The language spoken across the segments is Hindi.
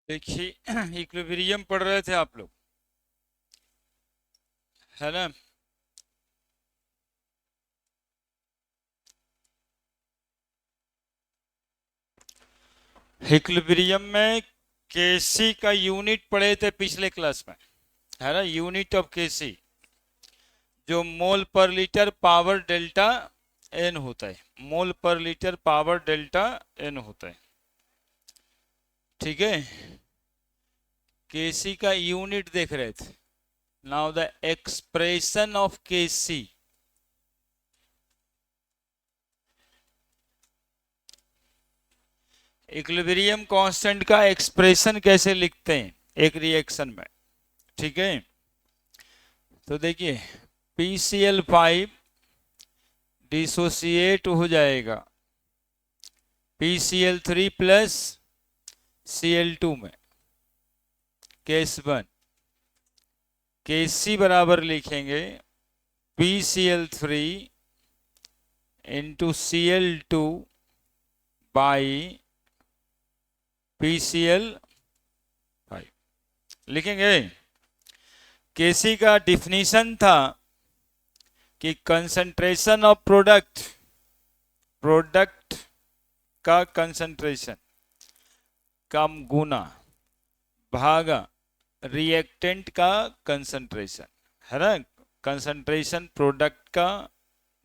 देखिए इक्विलिब्रियम पढ़ रहे थे आप लोग, है ना। इक्विलिब्रियम में केसी का यूनिट पढ़े थे पिछले क्लास में, है ना। यूनिट ऑफ केसी जो मोल पर लीटर पावर डेल्टा एन होता है, मोल पर लीटर पावर डेल्टा एन होता है, ठीक है। केसी का यूनिट देख रहे थे। Now the expression of KC, equilibrium constant का एक्सप्रेशन कैसे लिखते हैं एक रिएक्शन में, ठीक है। तो देखिए PCl5 डिसोसिएट हो जाएगा PCl3 प्लस Cl2 में, केस 1। Kc बराबर लिखेंगे PCl3 into Cl2 by PCl5 लिखेंगे। Kc का डिफिनीशन था कि कंसंट्रेशन ऑफ प्रोडक्ट का कंसंट्रेशन कम गुना भागा रिएक्टेंट का कंसंट्रेशन, है ना। कंसंट्रेशन प्रोडक्ट का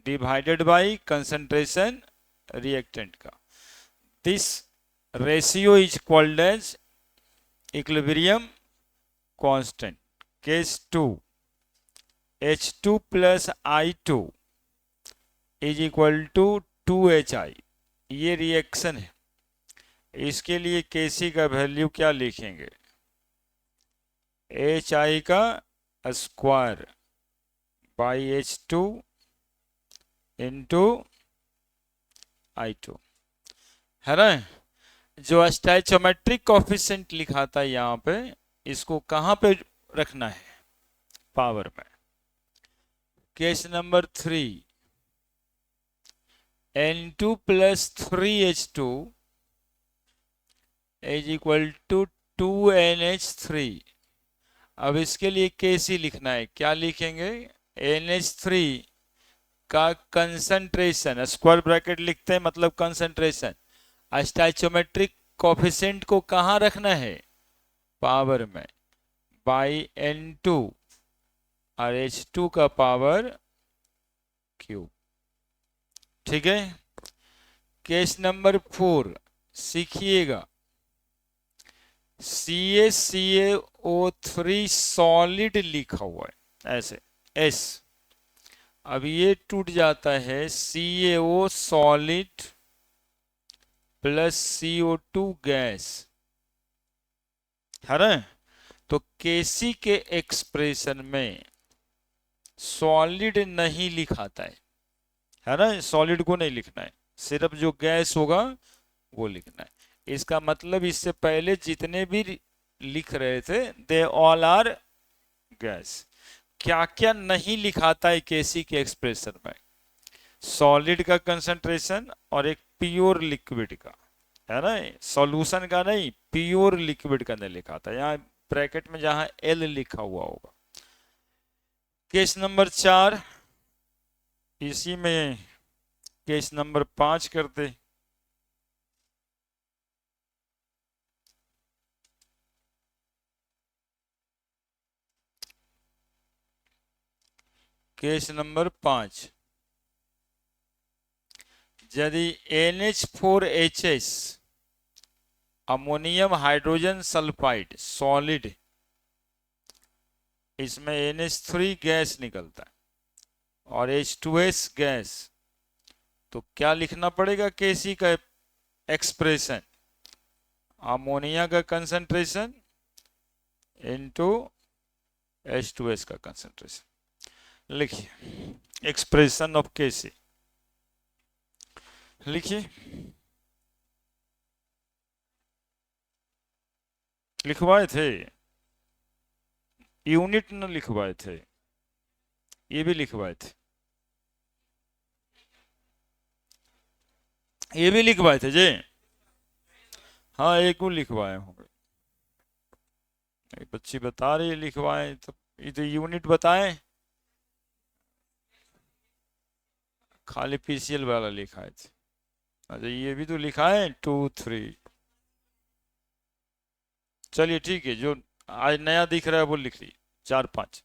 डिवाइडेड बाय कंसंट्रेशन रिएक्टेंट का। This ratio is called as equilibrium constant. Case 2 H2 plus I2 is equal to 2HI। ये रिएक्शन है, इसके लिए Kc का वैल्यू क्या लिखेंगे, HI का square by H2 into I2, है ना। जो स्टैचोमेट्रिक कोफिशिएंट लिखा था यहाँ पे, इसको कहाँ पे रखना है, पावर में। Case number 3 N2 plus 3H2 is equal to 2NH3। अब इसके लिए Kc लिखना है, क्या लिखेंगे, NH3 का कंसंट्रेशन, स्क्वायर ब्रैकेट लिखते हैं मतलब कंसंट्रेशन। स्टैचोमेट्रिक कोफिशिएंट को कहाँ रखना है, पावर में, बाई N2 और H2 का पावर क्यूब, ठीक है। केस नंबर 4 सीखिएगा, CaCaO3 सॉलिड लिखा हुआ है ऐसे S। अब ये टूट जाता है CaO solid plus CO2 gas, है ना। तो Kc के एक्सप्रेशन में सॉलिड नहीं लिखाता है ना। सॉलिड को नहीं लिखना है, सिर्फ जो गैस होगा वो लिखना है। इसका मतलब इससे पहले जितने भी लिख रहे थे दे ऑल आर गैस। क्या क्या नहीं लिखाता है Kc के एक्सप्रेशन में, सॉलिड का कंसंट्रेशन और एक प्योर लिक्विड का, है ना। सॉल्यूशन का नहीं, प्योर लिक्विड का नहीं लिखा था, यहाँ ब्रैकेट में जहां L लिखा हुआ होगा। केस नंबर 4, इसी में केस नंबर 5 करते। केस नंबर 5, यदि NH4HS ammonium hydrogen sulphide solid, इसमें NH3 गैस निकलता है और H2S गैस, तो क्या लिखना पड़ेगा Kc का एक्सप्रेशन, अमोनिया का कंसंट्रेशन इनटू H2S का कंसंट्रेशन। लिखिए एक्सप्रेशन ऑफ Kc, लिखिए, लिखवाए थे, यूनिट न लिखवाए थे, ये भी लिखवाए थे, ये भी लिखवाए थे जी। हाँ एक को लिखवाए होंगे, एक बच्ची बता रही है लिखवाएं, तो ये तो यूनिट बताएं, खाली पीसीएल वाला लिखा है। अच्छा ये भी तो लिखा है 2 3। चलिए ठीक है, जो आज नया दिख रहा है वो लिख लीजिए, 4 5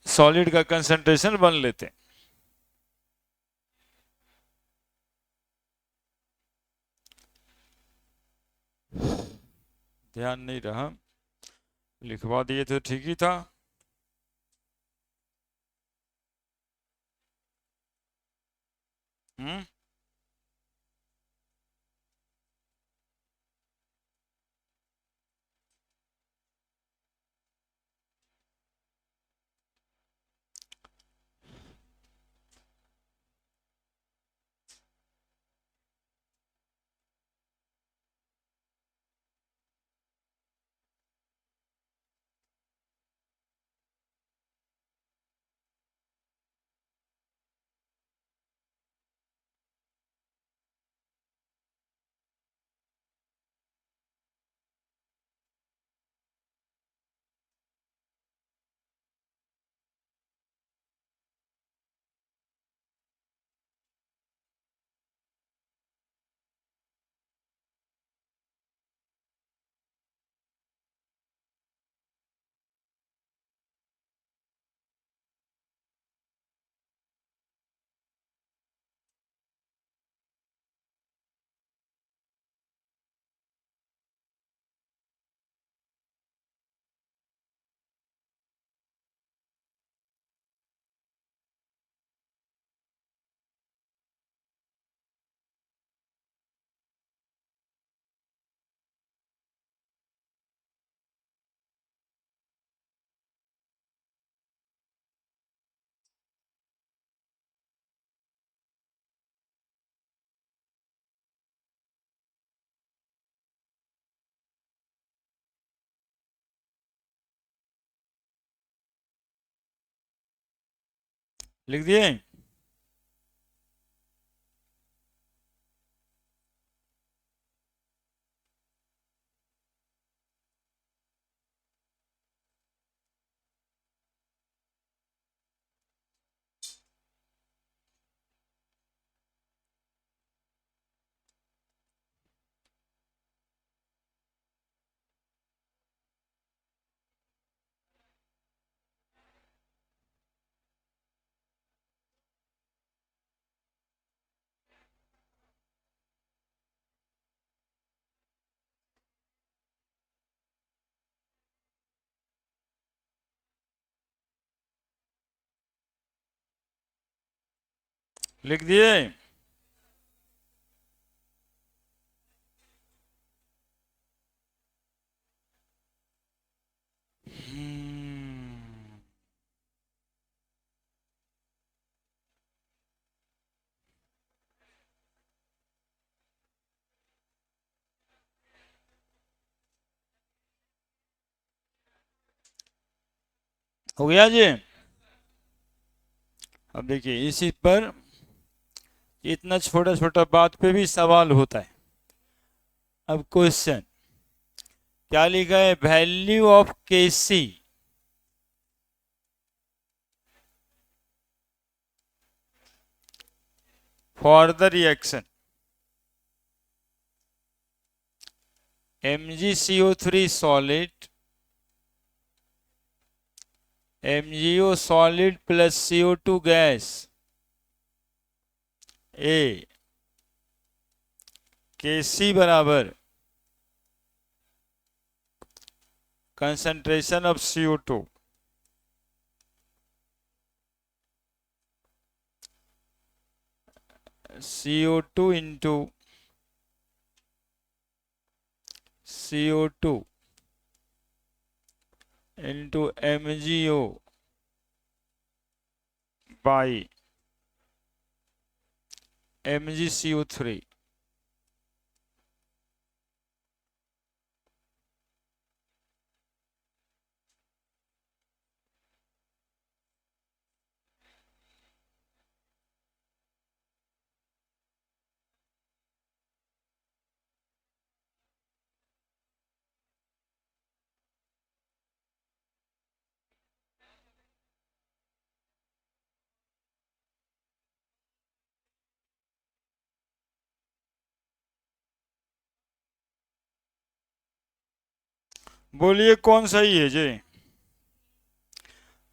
सॉलिड का कंसंट्रेशन बन लेते हैं। ध्यान नहीं रहा, लिखवा दिए तो ठीक ही था। हम्म। लिख दिए। लिख दिए। हो गया जी। अब देखिए इसी पर इतना छोटा छोटा बात पे भी सवाल होता है। अब क्वेश्चन क्या लिखा है, value of KC for the reaction MgCO3 solid MgO solid plus CO2 gas A Kc बराबर concentration of CO2 into CO2 into MgO by MgCO3। बोलिए कौन सही है जी?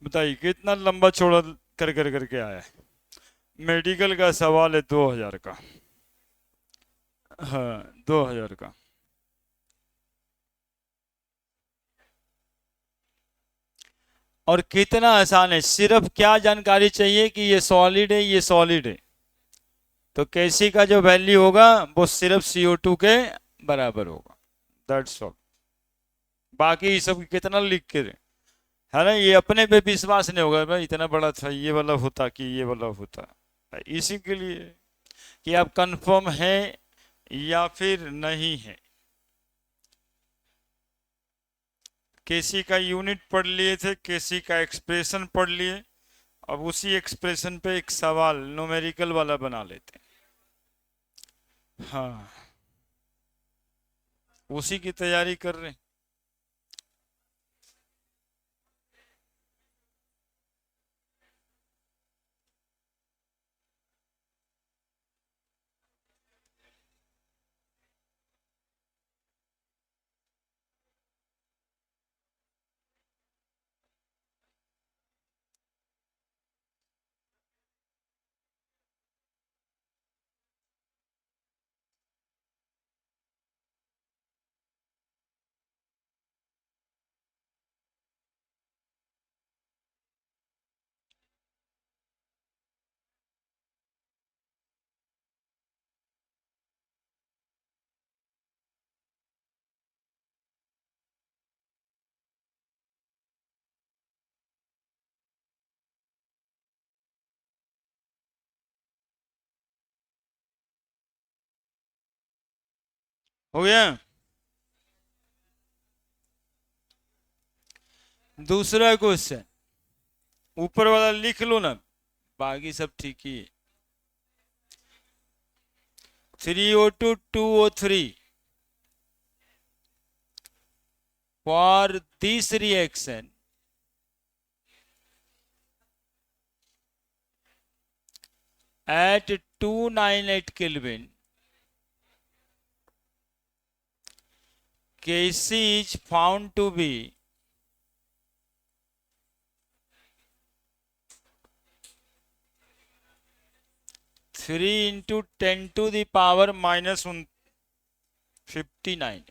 बताइए कितना लंबा चौड़ा कर करके आया है। मेडिकल का सवाल है 2000 का। हाँ 2000 का। और कितना आसान है, सिर्फ क्या जानकारी चाहिए कि ये सॉलिड है, ये सॉलिड है। तो केसी का जो वैल्यू होगा वो सिर्फ CO2 के बराबर होगा। That's all. बाकी ये सब कितना लिख के है ना, ये अपने पे विश्वास नहीं होगा भाई, इतना बड़ा था ये वाला होता कि ये वाला होता। इसी के लिए कि आप कंफर्म है या फिर नहीं है। केसी का यूनिट पढ़ लिए थे, केसी का एक्सप्रेशन पढ़ लिए। अब उसी एक्सप्रेशन पे एक सवाल न्यूमेरिकल वाला बना लेते हैं। हाँ उसी की तैयारी कर रहे हैं। हो गया। दूसरा क्वेश्चन ऊपर वाला लिख लो ना, बाकी सब ठीक ही है। 3O2 2O3 for this reaction at 298 Kelvin, Kc is found to be 3 into 10 to the power minus 59.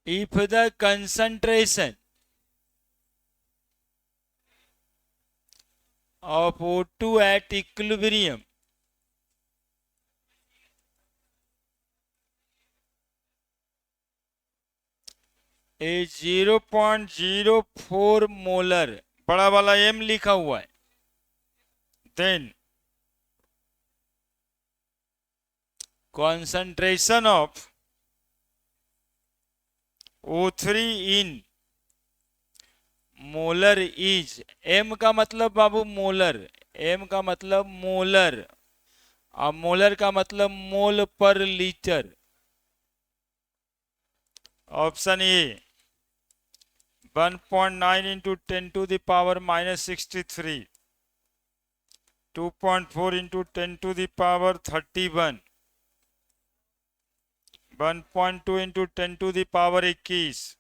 If the concentration of O2 at equilibrium is 0.04 molar, बड़ा वाला M लिखा हुआ है, then concentration of O3 in molar is, M का मतलब बाबू मोलर, M का मतलब मोलर, और मोलर का मतलब मोल पर litre. Option A 1.9 into 10 to the power minus 63, 2.4 into 10 to the power 31, 1.2 into 10 to the power 21,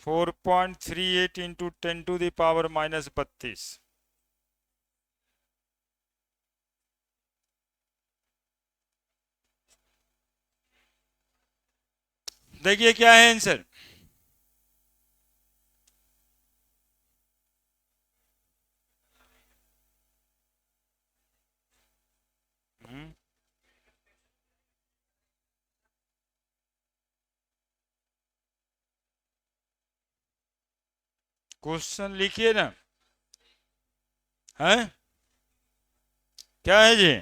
4.38 into 10 to the power minus 32। देखिए क्या है आंसर। क्वेश्चन लिखिए ना। है क्या है जी?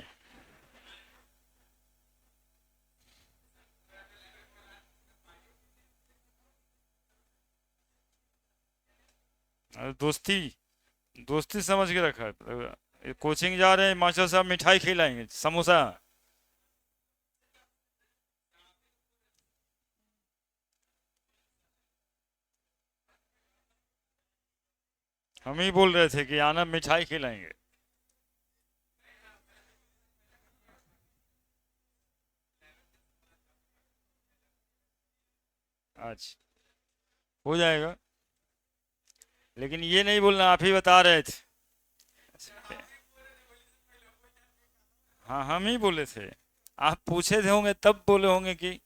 दोस्ती, दोस्ती समझ के रखा है। कोचिंग जा रहे हैं, मास्टर साहब मिठाई खिलाएंगे, समोसा। हम ही बोल रहे थे कि आना मिठाई खिलाएंगे। अच्छा, हो जाएगा, लेकिन ये नहीं बोलना आप ही बता रहे थे। हाँ हम ही बोले थे, आप पूछे थे होंगे तब बोले होंगे कि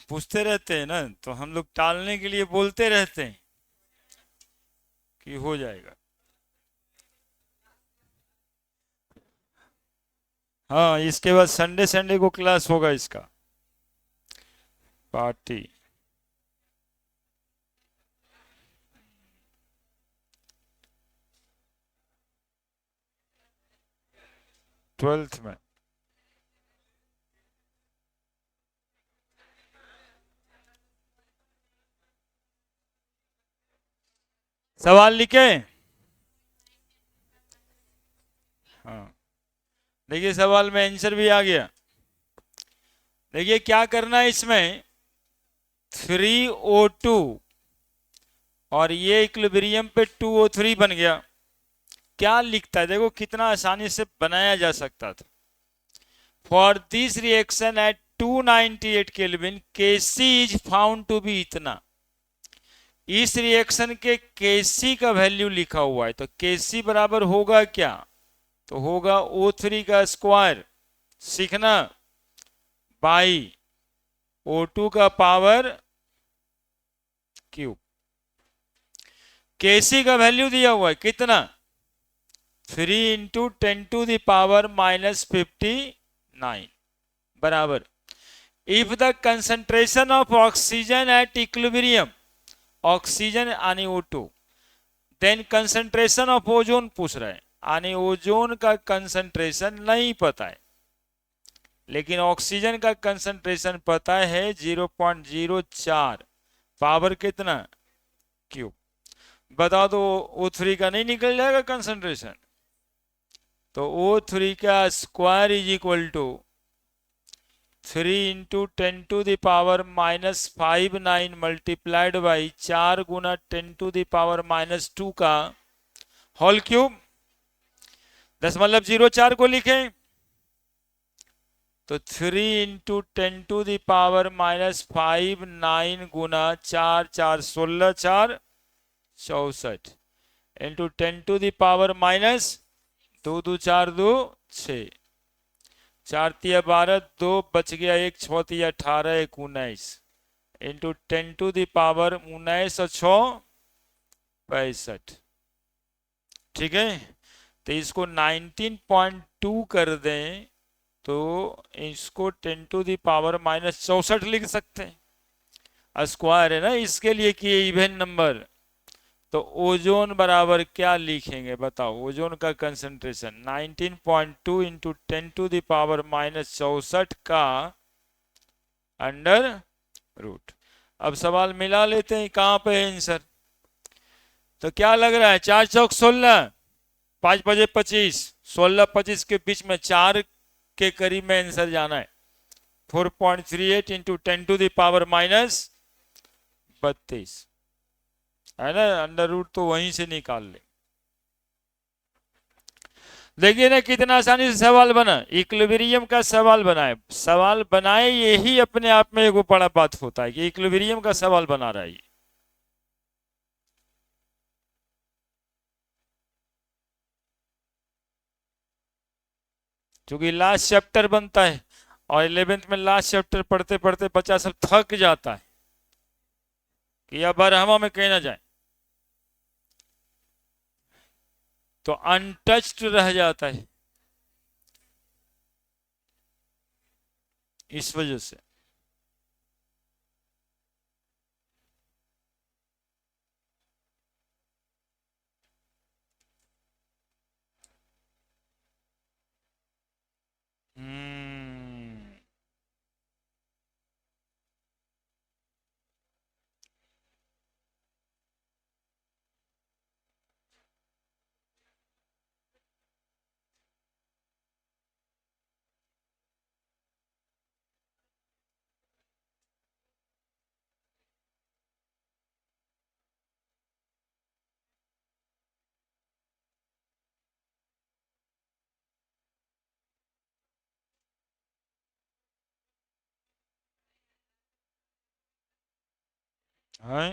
पूछते रहते हैं ना, तो हम लोग टालने के लिए बोलते रहते हैं कि हो जाएगा। हाँ इसके बाद संडे संडे को क्लास होगा इसका, पार्टी। 12th में। सवाल लिखे। हाँ देखिए सवाल में आंसर भी आ गया। देखिए क्या करना है इसमें, 3O2 और ये इक्विलिब्रियम पे 2O3 बन गया। क्या लिखता है देखो, कितना आसानी से बनाया जा सकता था। For this reaction at 298 kelvin Kc is found to be इतना। इस रिएक्शन के Kc का वैल्यू लिखा हुआ है, तो Kc बराबर होगा क्या, तो होगा O3 का स्क्वायर, सीखना, बाई O2 का पावर क्यूब। Kc का वैल्यू दिया हुआ है कितना, 3 × 10⁻⁻59 बराबर। If the concentration of oxygen at equilibrium, oxygen यानी O2, then concentration of ozone पूछ रहे हैं, यानी ओजोन का कंसंट्रेशन नहीं पता है, लेकिन ऑक्सीजन का कंसंट्रेशन पता है 0.04, पावर कितना क्यूब। बता दो O3 का नहीं निकल जाएगा कंसंट्रेशन, तो O3 का square is equal to 3 × 10⁻⁻59 multiplied by 4 × 10⁻², का होल क्यूब। 10.04 को लिखें तो 3 × 10⁻⁻59 गुना 4 4 16 4 64 इंटू 10⁻⁻2 2 4 2 6, 4 × 12 2 बच गया 1, 6 × 18 1 19 इंटू 10⁻⁹ और 6 65। ठीक है, तो इसको 19.2 कर दें तो इसको 10⁻⁻64 लिख सकते हैं, स्क्वायर है ना इसके लिए कि इवन नंबर। तो ओजोन बराबर क्या लिखेंगे बताओ, ओजोन का कंसंट्रेशन 19.2 इंटू 10⁻⁻64 का अंडर रूट। अब सवाल मिला लेते हैं कहां पे है आंसर। तो क्या लग रहा है, 4 चौक 16, 5 बजे 25, 16 25 के बीच में 4 के करीब में आंसर जाना है। 4.38 इंटू 10⁻32 है ना, अंडर रूट तो वहीं से निकाल ले। देखिए ना कितना आसानी से सवाल बना, इक्विलिब्रियम का सवाल बनाए, सवाल बनाए यही अपने आप में एक बड़ा बात होता है कि इक्विलिब्रियम का सवाल बना रहा है। क्योंकि लास्ट चैप्टर बनता है और 11th में लास्ट चैप्टर पढ़ते पढ़ते बच्चा सब थक जाता है कि अब बरहमा में कहना जाए, तो अनटच्ड रह जाता है इस वजह से। हम्म, है।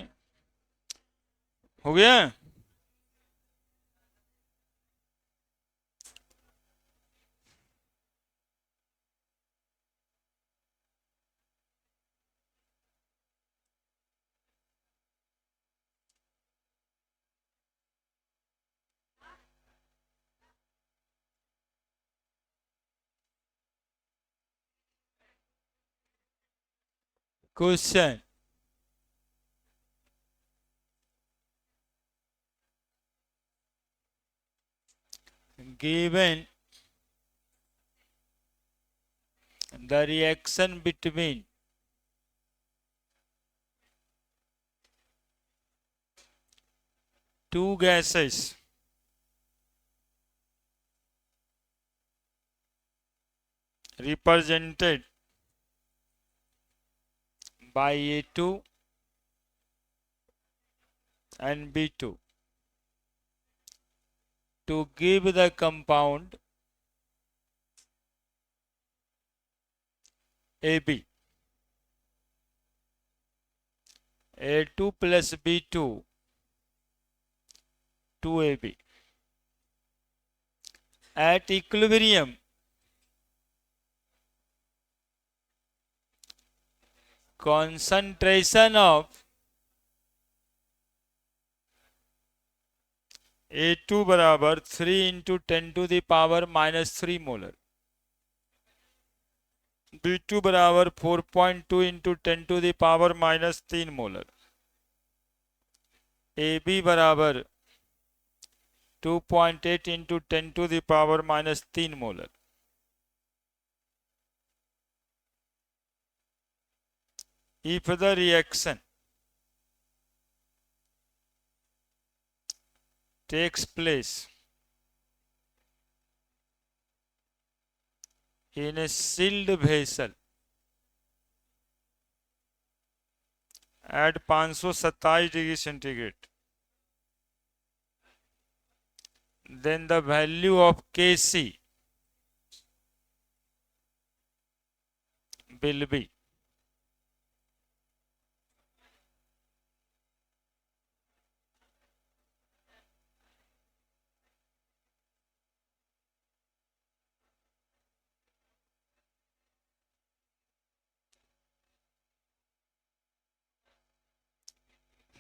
हो गया। Question, given the reaction between two gases represented by A2 and B2 to give the compound AB. A2 plus B2 2AB. At equilibrium, concentration of A2 बराबर 3 इंटू 10⁻³ मोलर, B2 बराबर 4.2 इंटू 10⁻³ मोलर, AB बराबर 2.8 into 10⁻³ molar. If the reaction takes place in a sealed vessel at 527 degree centigrade, then the value of Kc will be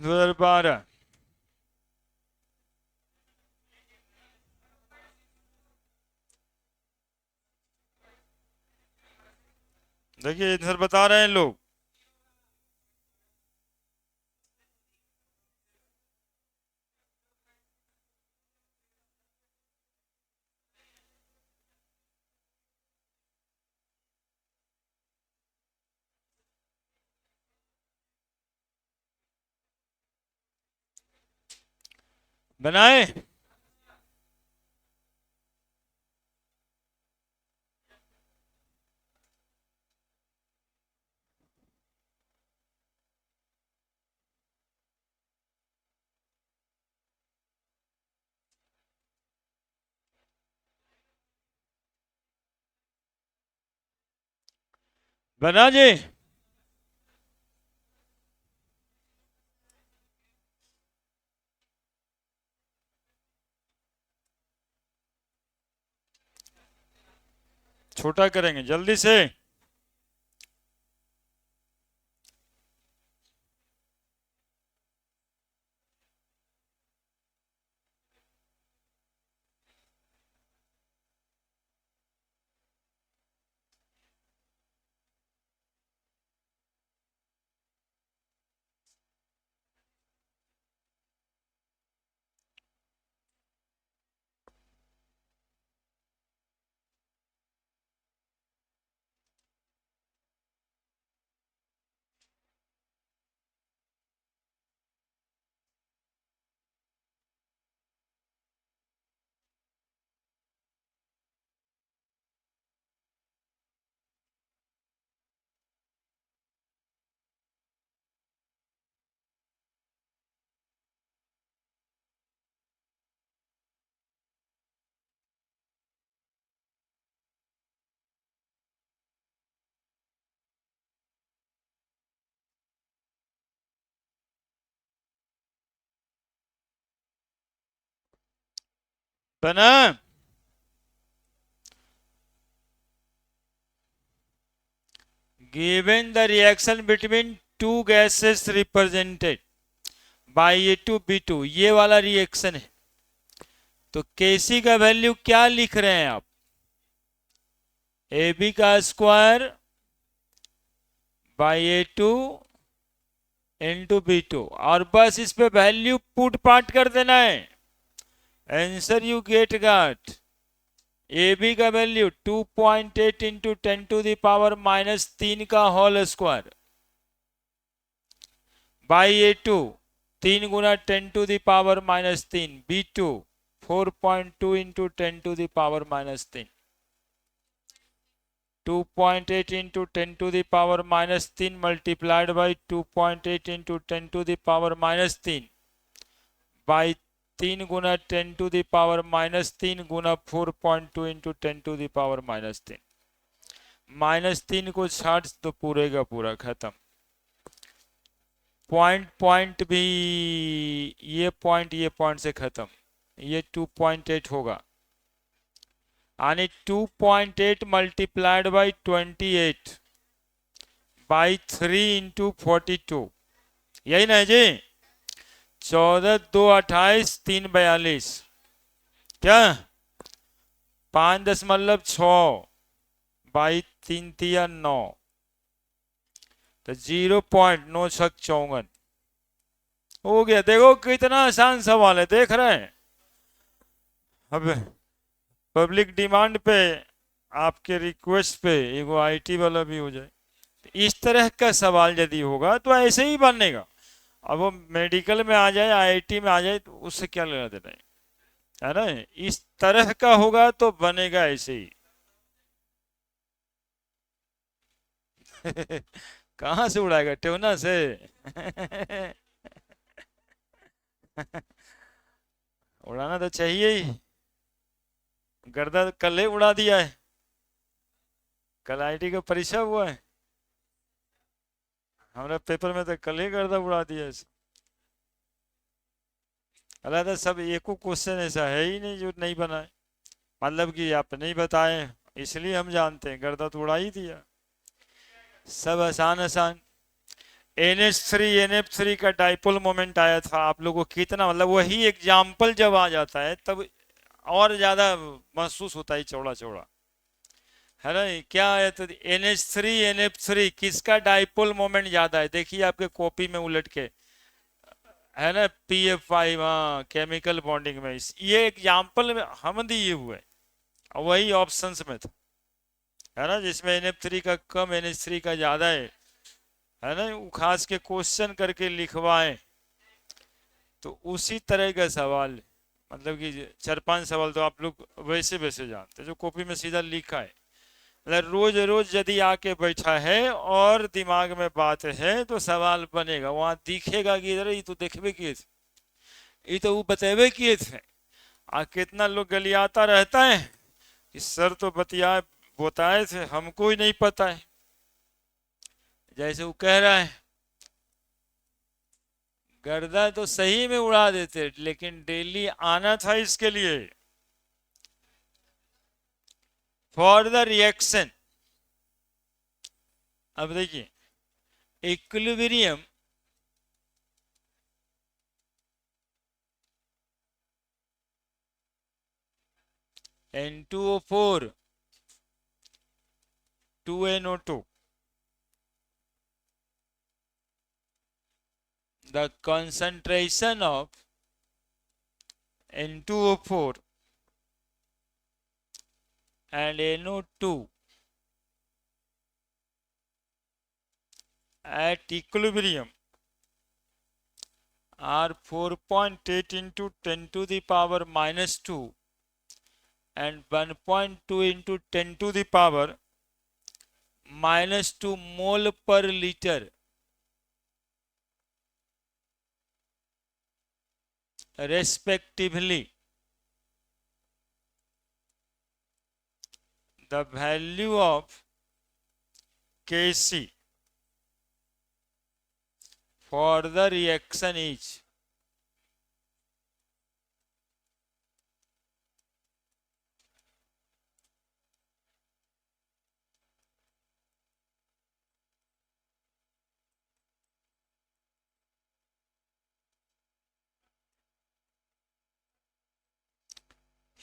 $12। देखिए इधर बता रहे हैं लोग, बनाए। बना जी। छोटा करेंगे जल्दी से। बना। Given the reaction between two gases represented by A2B2, ये वाला रिएक्शन है। तो Kc का वैल्यू क्या लिख रहे हैं आप? AB का square by A2 into B2, और बस इस पे वैल्यू पुट पार्ट कर देना है। Answer you get got AB का वैल्यू 2.8 इंटू 10⁻³ का होल स्क्वायर बाई A2 3 गुना 10⁻³ B2 4.2 into 10⁻³ 2.8 into 10⁻³ multiplied by 2.8 into 10⁻³ by 3 गुना 10⁻³ गुना 4.2 इंटू 10⁻³ -3 को छाट तो पूरे का पूरा खत्म। पॉइंट भी ये पॉइंट से खत्म, ये 2.8 होगा, यानी 2.8 मल्टीप्लाइड बाई 28 बाई 3 इंटू 42, यही ना जी। 14 2 28 3 42, क्या 5.6 बाई 3 3 9, तो 0.9654 हो गया। देखो कितना आसान सवाल है, देख रहे हैं। अब पब्लिक डिमांड पे, आपके रिक्वेस्ट पे एगो आईटी वाला भी हो जाए। इस तरह का सवाल यदि होगा तो ऐसे ही बनेगा। अब वो मेडिकल में आ जाए, आईआईटी में आ जाए, तो उससे क्या लेना देना है ना। इस तरह का होगा तो बनेगा ऐसे ही। कहाँ से उड़ाएगा, टेवना से? उड़ाना तो चाहिए ही। गर्दा कल ही उड़ा दिया है, कल आईटी का परीक्षा हुआ है, हमारे पेपर में तो कल ही गर्दा उड़ा दिया है। अल्लाह तो सब एको क्वेश्चन ऐसा है ही नहीं जो नहीं बनाए, मतलब कि आप नहीं बताए इसलिए हम जानते हैं, गर्दा तो उड़ा ही दिया। सब आसान आसान। NH3 NF3 का डाइपोल मोमेंट आया था, आप लोगों को कितना, मतलब वही एग्जाम्पल जब आ जाता है तब और ज्यादा महसूस होता है चौड़ा चौड़ा, है ना। क्या है तो NH3 NF3 किसका डाइपोल मोमेंट ज्यादा है, देखिए आपके कॉपी में उलट के, है ना। PF5, हाँ, केमिकल बॉन्डिंग में ये एग्जाम्पल में हम दिए हुए हैं, वही ऑप्शंस में था, है ना, जिसमें NF3 का कम NH3 का ज्यादा है ना, वो खास के क्वेश्चन करके लिखवाएं। तो उसी तरह का सवाल, मतलब कि 4-5 सवाल तो आप लोग वैसे वैसे जानते, जो कॉपी में सीधा लिखा है। मतलब रोज रोज यदि आके बैठा है और दिमाग में बात है तो सवाल बनेगा, वहां दिखेगा कि इधर ये तो देखबे किए थे, ये तो वो बतेबे किए थे। कितना लोग गलियाता रहता है कि सर तो बताए थे, हमको ही नहीं पता है, जैसे वो कह रहा है। गर्दा तो सही में उड़ा देते, लेकिन डेली आना था इसके लिए। फॉर द रिएक्शन, अब देखिए equilibrium N2O4 2NO2, the concentration of N2O4 and NO2 at equilibrium are 4.8 into 10 to the power -2 and 1.2 into 10 to the power -2 mole per liter respectively. The value of Kc for the reaction is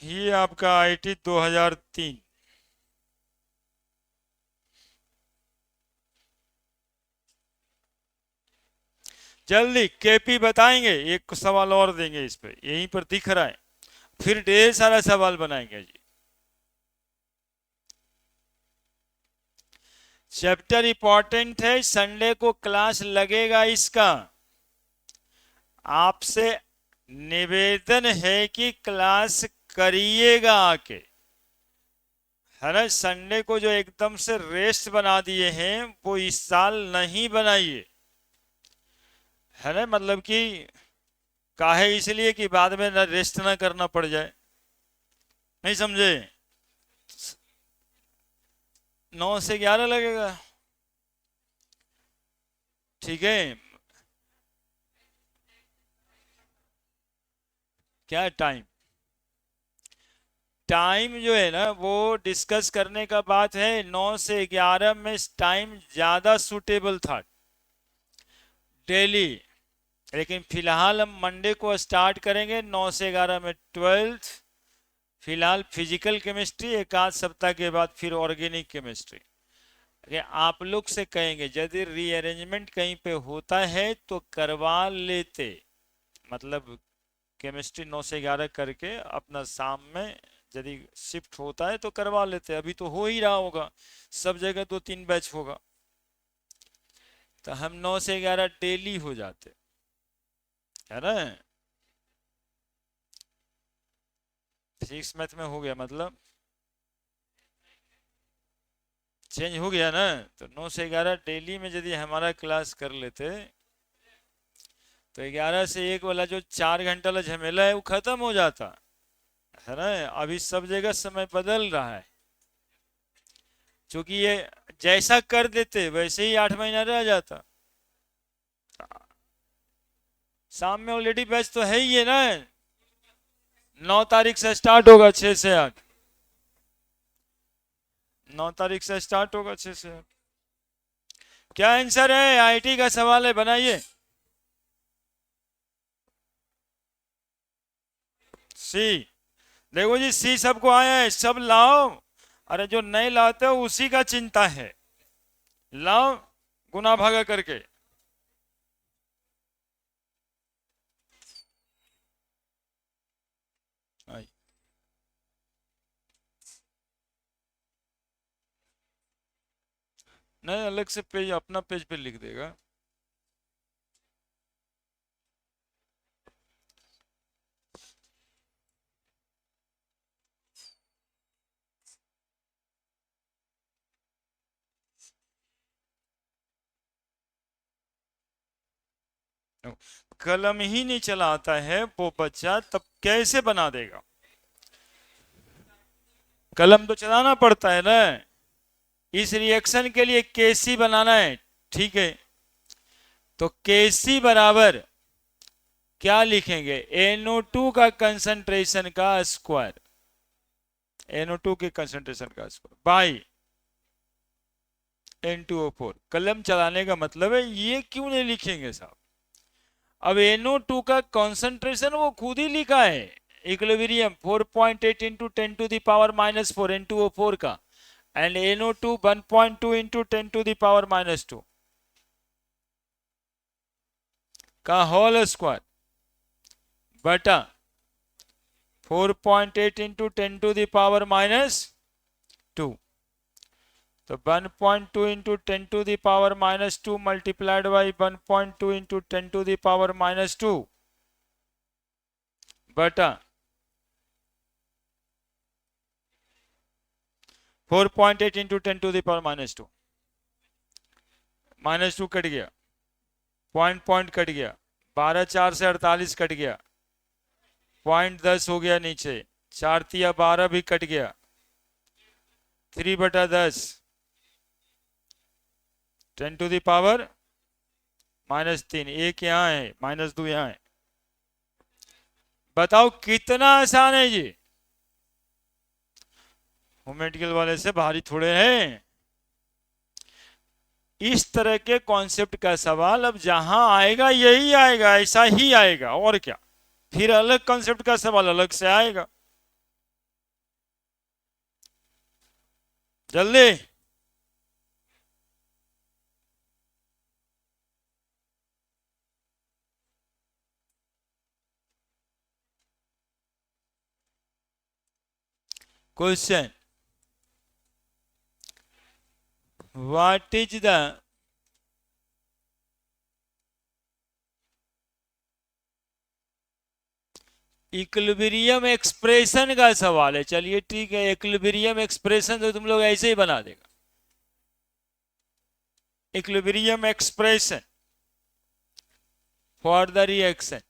ये आपका आईटी 2003। जल्दी केपी बताएंगे, एक सवाल और देंगे इस पे, यहीं पर दिख रहा है, फिर ढेर सारा सवाल बनाएंगे जी। चैप्टर इंपॉर्टेंट है, संडे को क्लास लगेगा इसका। आपसे निवेदन है कि क्लास करिएगा आके, है ना। संडे को जो एकदम से रेस्ट बना दिए हैं वो इस साल नहीं बनाइए, है ना। मतलब कि काहे, इसलिए कि बाद में ना रेस्ट ना करना पड़ जाए, नहीं समझे। 9 से 11 लगेगा, ठीक है। क्या टाइम, टाइम जो है ना वो डिस्कस करने का बात है। 9 से 11 में टाइम ज्यादा सूटेबल था डेली, लेकिन फिलहाल हम मंडे को स्टार्ट करेंगे 9 से 11 में 12th। फिलहाल फिजिकल केमिस्ट्री, एक आध सप्ताह के बाद फिर ऑर्गेनिक केमिस्ट्री। आप लोग से कहेंगे यदि रीअरेंजमेंट कहीं पे होता है तो करवा लेते, मतलब केमिस्ट्री 9 से 11 करके अपना शाम में यदि शिफ्ट होता है तो करवा लेते। अभी तो हो ही रहा होगा, सब जगह 2-3 बैच होगा, तो हम 9 से 11 डेली हो जाते, है ना। फिजिक्स मैथ में हो गया, मतलब चेंज हो गया ना। तो 9 से 11 डेली में यदि हमारा क्लास कर लेते तो 11 से 1 वाला जो 4 घंटा वाला झमेला है वो खत्म हो जाता, है ना। अभी सब जगह समय बदल रहा है, क्योंकि ये जैसा कर देते वैसे ही 8 महीना रह जाता। शाम में ऑलरेडी बैच तो है ही है ना, 9 तारीख से स्टार्ट होगा 6 से 8। 9 तारीख से स्टार्ट होगा 6 से 8। क्या आंसर है, आईटी का सवाल है, बनाइए। सी, देखो जी सी सबको आया है, सब लाओ। अरे जो नहीं लाते हो उसी का चिंता है, लाओ गुना भागा करके। आई। नहीं, अलग से पेज, अपना पेज पे लिख देगा। कलम ही नहीं चलाता है वो बच्चा, तब कैसे बना देगा। कलम तो चलाना पड़ता है ना। इस रिएक्शन के लिए केसी बनाना है, ठीक है। तो केसी बराबर क्या लिखेंगे, NO2 का कंसंट्रेशन का स्क्वायर, NO2 के कंसंट्रेशन का स्क्वायर बाई N2O4। कलम चलाने का मतलब है, ये क्यों नहीं लिखेंगे साहब। अब NO2 का कंसंट्रेशन वो खुद ही लिखा है, इक्विलिब्रियम 4.8 इंटू 10⁻⁻4 N2O4 का, एंड NO2 1.2 इंटू 10⁻⁻2 का होल स्क्वायर बटा 4.8 इंटू 10⁻⁻2। तो 1.2 इंटू 10⁻⁻2 मल्टीप्लाइड बाई 1.2 इंटू 10⁻⁻2 बटा 4.8 इंटू 10⁻⁻2। -2 कट गया, पॉइंट पॉइंट कट गया, 12 4 से 48 कट गया, पॉइंट 10 हो गया नीचे, 4 तिया 12 भी कट गया, 3/10 10⁻⁻3। एक यहाँ है, -2 यहाँ है। बताओ कितना आसान है ये, होमेटिकल वाले से भारी थोड़े हैं। इस तरह के कॉन्सेप्ट का सवाल अब जहां आएगा यही आएगा, ऐसा ही आएगा, और क्या। फिर अलग कॉन्सेप्ट का सवाल अलग से आएगा। जल्दी। Question, what is the equilibrium expression का सवाल है। चलिए ठीक है, इक्विलिब्रियम एक्सप्रेशन तो तुम लोग ऐसे ही बना देगा। Equilibrium expression for the reaction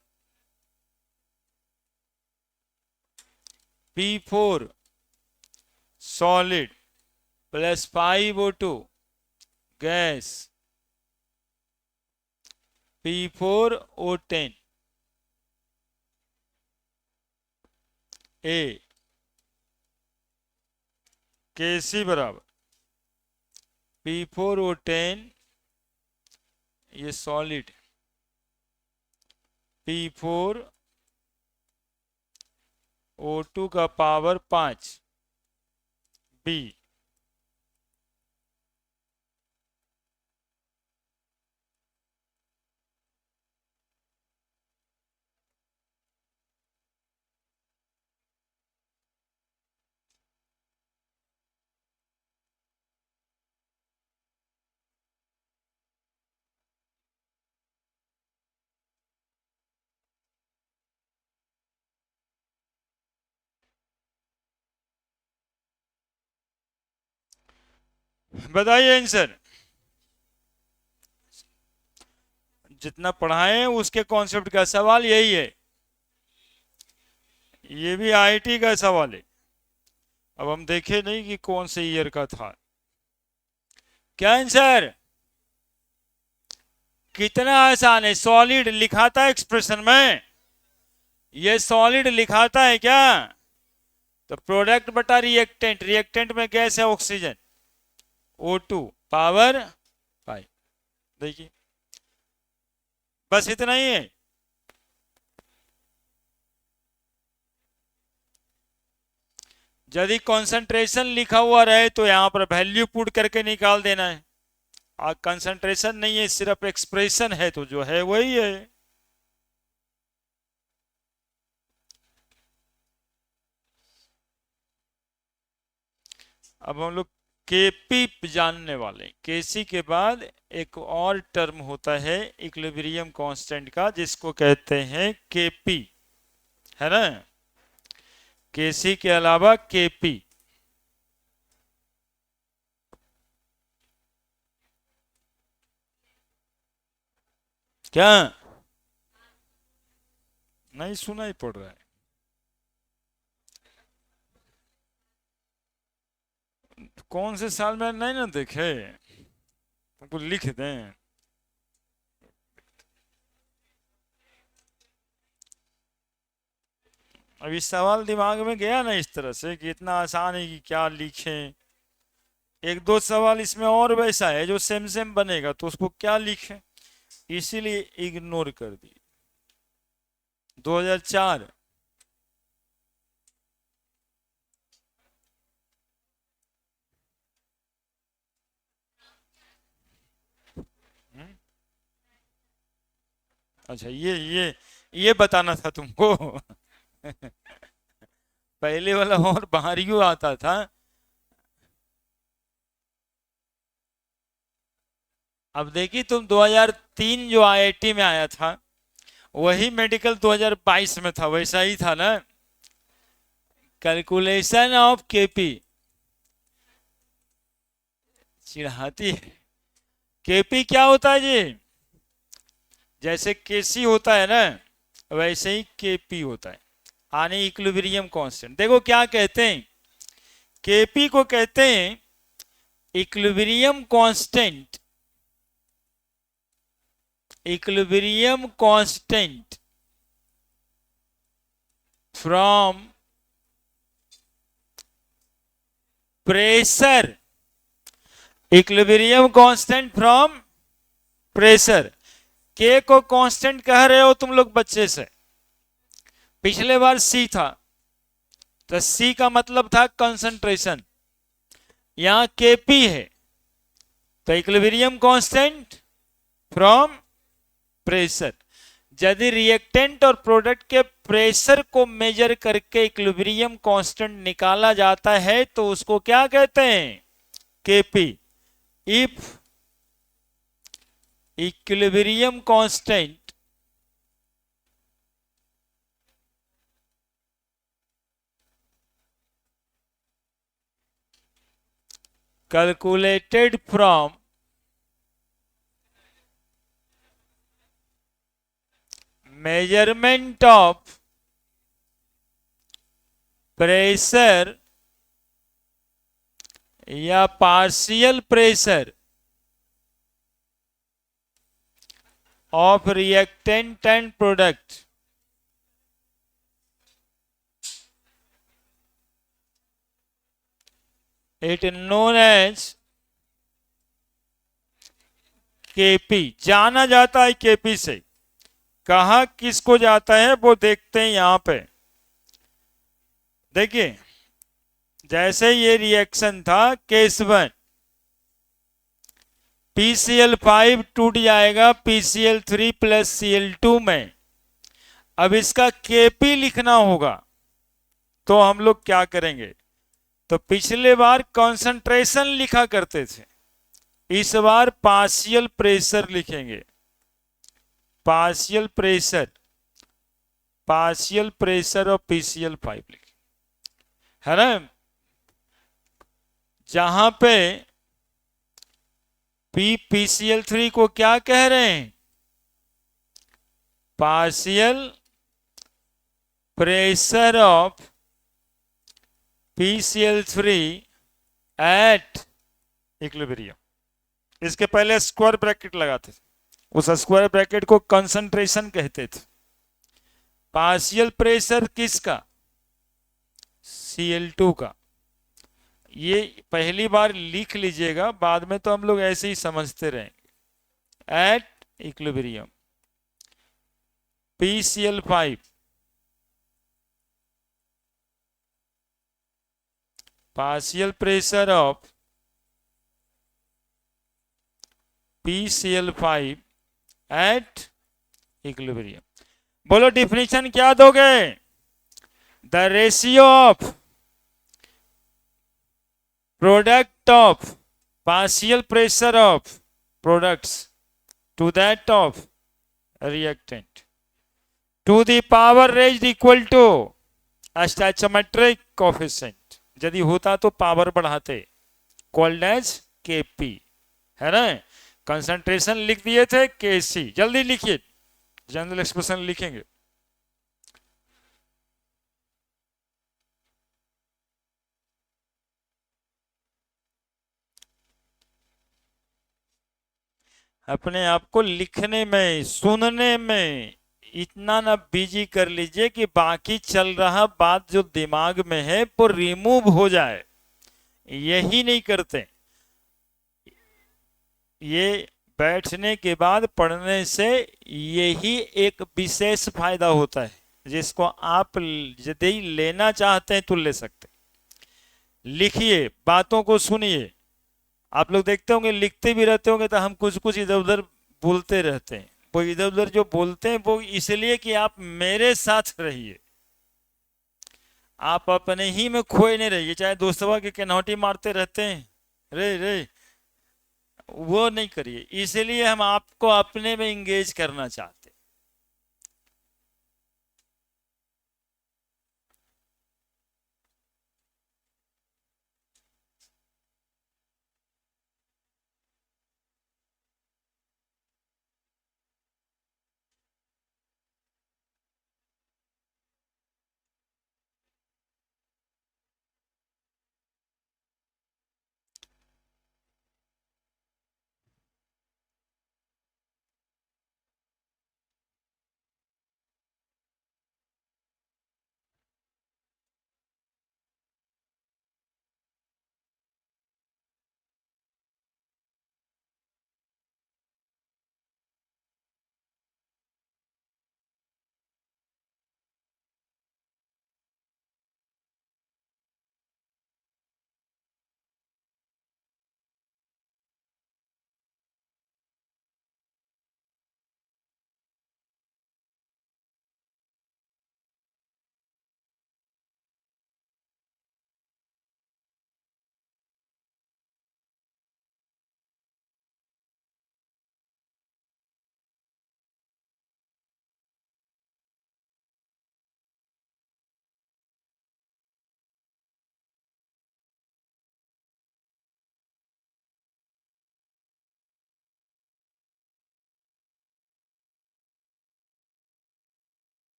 P4 solid plus 5O2 gas P4O10 A Kc बराबर P4O10, ये सॉलिड, P4O2 का पावर 5 B। बताइए आंसर। जितना पढ़ाए उसके कॉन्सेप्ट का सवाल यही है, ये भी आईटी का सवाल है। अब हम देखे नहीं कि कौन से ईयर का था। क्या आंसर? कितना आसान है। सॉलिड लिखाता है एक्सप्रेशन में, ये सॉलिड लिखाता है क्या? तो प्रोडक्ट बटा रिएक्टेंट, रिएक्टेंट में गैस है ऑक्सीजन O2 पावर 5। देखिए बस इतना ही है। यदि कंसंट्रेशन लिखा हुआ रहे तो यहां पर वैल्यू पुट करके निकाल देना है। कंसंट्रेशन नहीं है, सिर्फ एक्सप्रेशन है, तो जो है वही है। अब हम लोग केपी जानने वाले। केसी के बाद एक और टर्म होता है इक्विलिब्रियम कांस्टेंट का, जिसको कहते हैं केपी, है ना। केसी के अलावा केपी। क्या नहीं सुनाई पड़ रहा है? कौन से साल में नहीं ना देखे, तुमको लिख दें। अभी सवाल दिमाग में गया ना इस तरह से कि इतना आसान है कि क्या लिखें। एक दो सवाल इसमें और वैसा है जो सेम सेम बनेगा, तो उसको क्या लिखें, इसीलिए इग्नोर कर दी। 2004 अच्छा, ये बताना था तुमको। पहले वाला और बाहरियों आता था। अब देखिए तुम 2003 जो आईआईटी में आया था, वही मेडिकल 2022 में था, वैसा ही था ना। कैलकुलेशन ऑफ केपी चिढ़ाती है। केपी क्या होता है जी? जैसे केसी होता है ना, वैसे ही केपी होता है, यानी इक्विलिब्रियम कांस्टेंट। देखो क्या कहते हैं, केपी को कहते हैं equilibrium constant. Equilibrium constant from pressure. Equilibrium constant from pressure. के को कांस्टेंट कह रहे हो तुम लोग बच्चे से। पिछले बार सी था, तो सी का मतलब था कंसंट्रेशन। यहां केपी है, तो इक्विलिब्रियम कांस्टेंट फ्रॉम प्रेशर। यदि रिएक्टेंट और प्रोडक्ट के प्रेशर को मेजर करके इक्विलिब्रियम कांस्टेंट निकाला जाता है तो उसको क्या कहते हैं? KP. If equilibrium constant calculated from measurement of pressure या partial pressure of reactant and product, it known as KP. जाना जाता है केपी से। कहा किसको जाता है वो देखते हैं यहां पे। देखिए, जैसे ये रिएक्शन था केस 1, PCl5 टूट जाएगा PCl3 प्लस Cl2 में। अब इसका केपी लिखना होगा, तो हम लोग क्या करेंगे? तो पिछले बार कंसंट्रेशन लिखा करते थे, इस बार पार्शियल प्रेशर लिखेंगे। पार्शियल प्रेशर, पार्शियल प्रेशर और PCl5 लिखेंगे, है ना। जहां पे PCl3 को क्या कह रहे हैं? Partial pressure of PCl3 at equilibrium. इसके पहले स्क्वायर ब्रैकेट लगाते थे, उस स्क्वायर ब्रैकेट को कंसंट्रेशन कहते थे। पार्शियल प्रेशर किसका? Cl2 का। ये पहली बार लिख लीजिएगा, बाद में तो हम लोग ऐसे ही समझते रहेंगे। At equilibrium PCl5 partial pressure of PCl5 at equilibrium. बोलो डिफिनीशन क्या दोगे? The ratio of product of partial pressure of products to that of reactant to the power raised equal to stoichiometric coefficient. यदि होता तो पावर बढ़ाते, कॉल्ड एज केपी, है ना। कंसंट्रेशन लिख दिए थे केसी। जल्दी लिखिए, जनरल एक्सप्रेशन लिखेंगे। अपने आप को लिखने में, सुनने में इतना ना बिजी कर लीजिए कि बाकी चल रहा बात जो दिमाग में है वो रिमूव हो जाए। यही नहीं करते। ये बैठने के बाद पढ़ने से यही एक विशेष फायदा होता है, जिसको आप यदि लेना चाहते हैं तो ले सकते। लिखिए, बातों को सुनिए। आप लोग देखते होंगे, लिखते भी रहते होंगे तो हम कुछ कुछ इधर उधर बोलते रहते हैं। वो इधर उधर जो बोलते हैं वो इसलिए कि आप मेरे साथ रहिए, आप अपने ही में खोए नहीं रहिए। चाहे दोस्तवा के केनौटी मारते रहते हैं, रे रे, वो नहीं करिए। इसलिए हम आपको अपने में इंगेज करना चाहते हैं।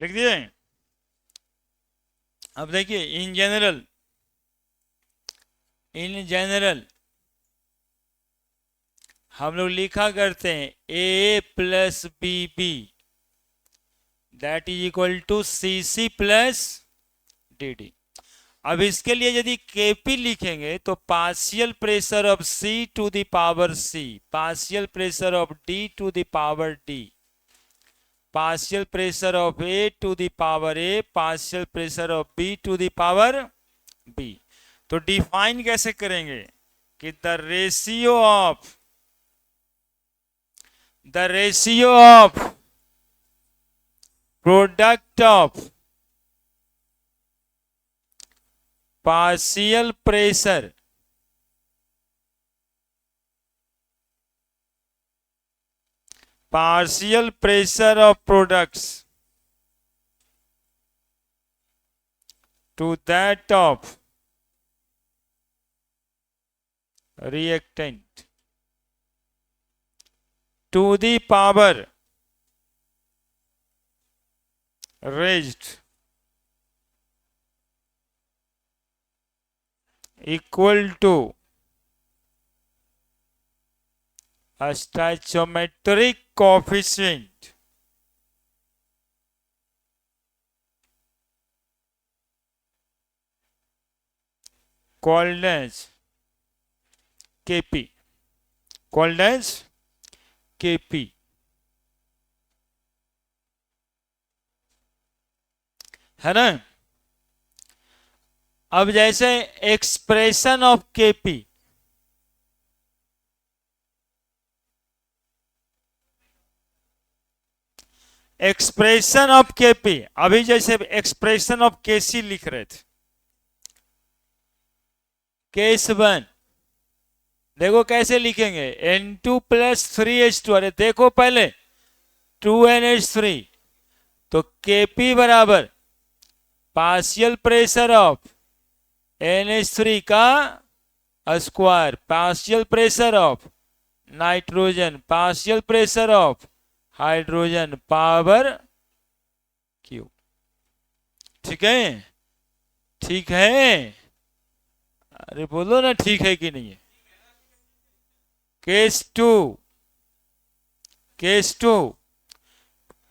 लिख दिए। अब देखिए इन जनरल हम लोग लिखा करते हैं A plus B B that is equal to C C plus D D. अब इसके लिए यदि केपी लिखेंगे तो partial pressure of C to the power C, partial pressure of D to the power D, partial pressure of A to the power A, partial pressure of B to the power B. तो डिफाइन कैसे करेंगे कि the ratio of product of partial pressure of products to that of reactant to the power raised equal to a stoichiometric coefficient called as Kp, है ना। अब जैसे expression of Kp, expression of Kp, अभी जैसे एक्सप्रेशन ऑफ Kc लिख रहे थे, केस 1 देखो कैसे लिखेंगे N2 प्लस 3H2, अरे देखो पहले 2NH3, तो Kp बराबर पार्शियल प्रेशर ऑफ NH3 का square, partial pressure of nitrogen, partial pressure of hydrogen, power Q. ठीक है, ठीक है, अरे बोलो ना ठीक है कि नहीं है। केस टू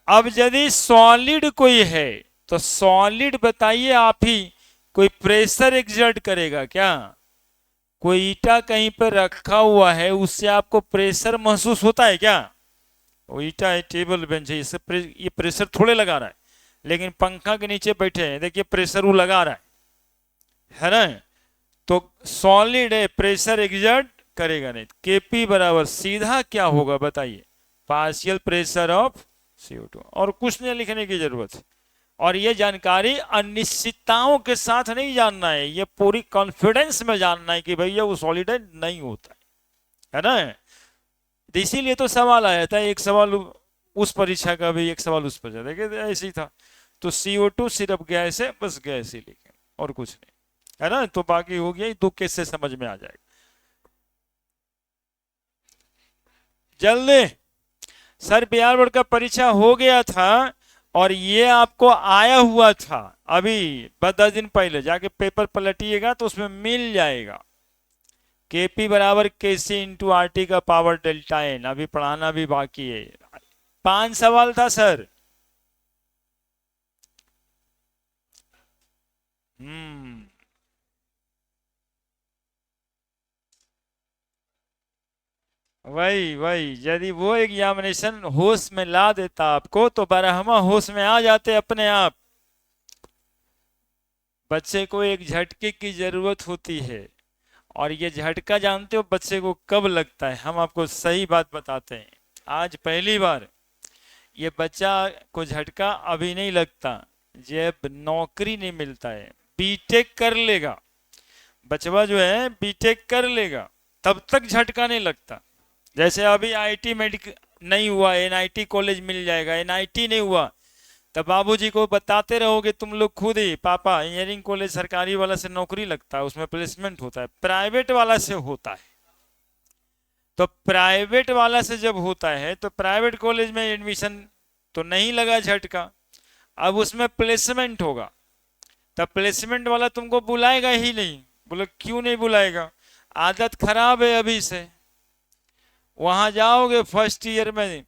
अब यदि सॉलिड कोई है तो सॉलिड बताइए आप ही, कोई प्रेशर एक्सर्ट करेगा क्या? कोई ईटा कहीं पर रखा हुआ है उससे आपको प्रेशर महसूस होता है क्या? वो ईटा है, टेबल बेंच है, इससे ये प्रेशर थोड़े लगा रहा है, लेकिन पंखा के नीचे बैठे हैं देखिए प्रेशर वो लगा रहा है ना। तो सॉलिड है, प्रेशर एक्सर्ट करेगा नहीं। Kp बराबर सीधा क्या होगा बताइए, पार्शियल प्रेशर ऑफ CO2, और कुछ नहीं लिखने की जरूरत है। और ये जानकारी अनिश्चितताओं के साथ नहीं जानना है, ये पूरी कॉन्फिडेंस में जानना है कि भैया वो सॉलिड है नहीं होता है ना। इसीलिए तो सवाल आया था, एक सवाल उस परीक्षा का भी, एक सवाल उस पर, देखिए ऐसे ही था। तो CO2 सिर्फ गैस है, बस गैस ही लिखे और कुछ नहीं, है ना। तो बाकी हो गया, 2 केस से समझ में आ जाएगा। जल्दी सर, बिहार बोर्ड का परीक्षा हो गया था और ये आपको आया हुआ था अभी 10 दिन पहले, जाके पेपर पलटिएगा तो उसमें मिल जाएगा। Kp बराबर Kc इंटू RT का पावर डेल्टा n, अभी पढ़ाना भी बाकी है। 5 सवाल था सर। वही यदि वो एग्जामिनेशन होश में ला देता आपको तो बारहमा होश में आ जाते अपने आप। बच्चे को एक झटके की जरूरत होती है, और ये झटका जानते हो बच्चे को कब लगता है? हम आपको सही बात बताते हैं, आज पहली बार ये बच्चा को झटका अभी नहीं लगता जब नौकरी नहीं मिलता है। बीटेक कर लेगा बचवा जो है, बीटेक कर लेगा तब तक झटका नहीं लगता। जैसे अभी आईटी मेडिकल नहीं हुआ, एनआईटी कॉलेज मिल जाएगा, एनआईटी नहीं हुआ तब बाबूजी को बताते रहोगे तुम लोग खुद ही, पापा इंजीनियरिंग कॉलेज सरकारी वाला से नौकरी लगता है, उसमें प्लेसमेंट होता है, प्राइवेट वाला से होता है। तो प्राइवेट वाला से जब होता है तो प्राइवेट कॉलेज में एडमिशन तो नहीं लगा झटका, अब उसमें प्लेसमेंट होगा, तब प्लेसमेंट वाला तुमको बुलाएगा ही नहीं। बोले क्यों नहीं बुलाएगा? आदत खराब है अभी से। वहां जाओगे फर्स्ट ईयर में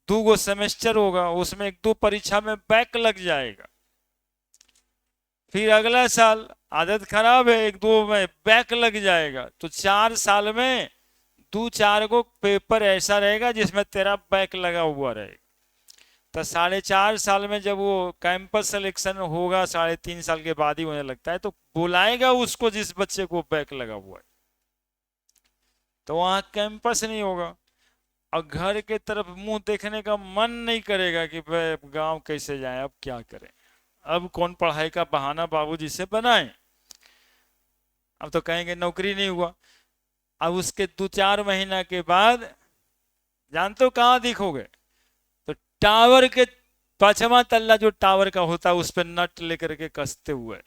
2 सेमेस्टर होगा, उसमें 1-2 परीक्षा में बैक लग जाएगा। फिर अगला साल आदत खराब है, 1-2 में बैक लग जाएगा, तो 4 साल में 2-4 को पेपर ऐसा रहेगा जिसमें तेरा बैक लगा हुआ रहेगा। तो 4.5 साल में जब वो कैंपस सिलेक्शन होगा, 3.5 साल के बाद ही होने लगता है, तो बुलाएगा उसको जिस बच्चे को बैक लगा हुआ है। तो वहां कैंपस नहीं होगा और घर के तरफ मुंह देखने का मन नहीं करेगा कि भाई गांव कैसे जाएं, अब क्या करें, अब कौन पढ़ाई का बहाना बाबूजी से बनाए। अब तो कहेंगे नौकरी नहीं हुआ। अब उसके 2-4 महीना के बाद जानते हो कहाँ दिखोगे? तो टावर के 5वां तल्ला जो टावर का होता है उस पर नट लेकर के कसते हुए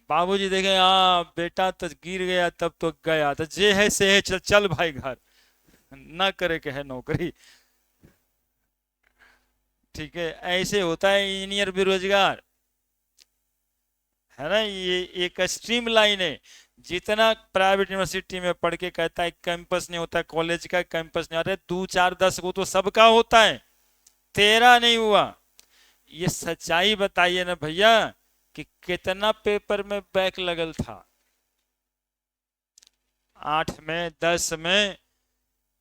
बाबूजी देखे, हाँ बेटा तो गिर गया, तब तो गया, तो जे है से है, चल चल भाई घर, ना करे के है नौकरी। ठीक है, ऐसे होता है इंजीनियर बेरोजगार, है ना। ये एक स्ट्रीम लाइन है। जितना प्राइवेट यूनिवर्सिटी में पढ़ के कहता है कैंपस नहीं होता, कॉलेज का कैंपस नहीं, अरे 2-4-10 को तो सबका होता है, तेरा नहीं हुआ। ये सच्चाई बताइए ना भैया कि कितना पेपर में बैक लगल था, 8 में 10 में,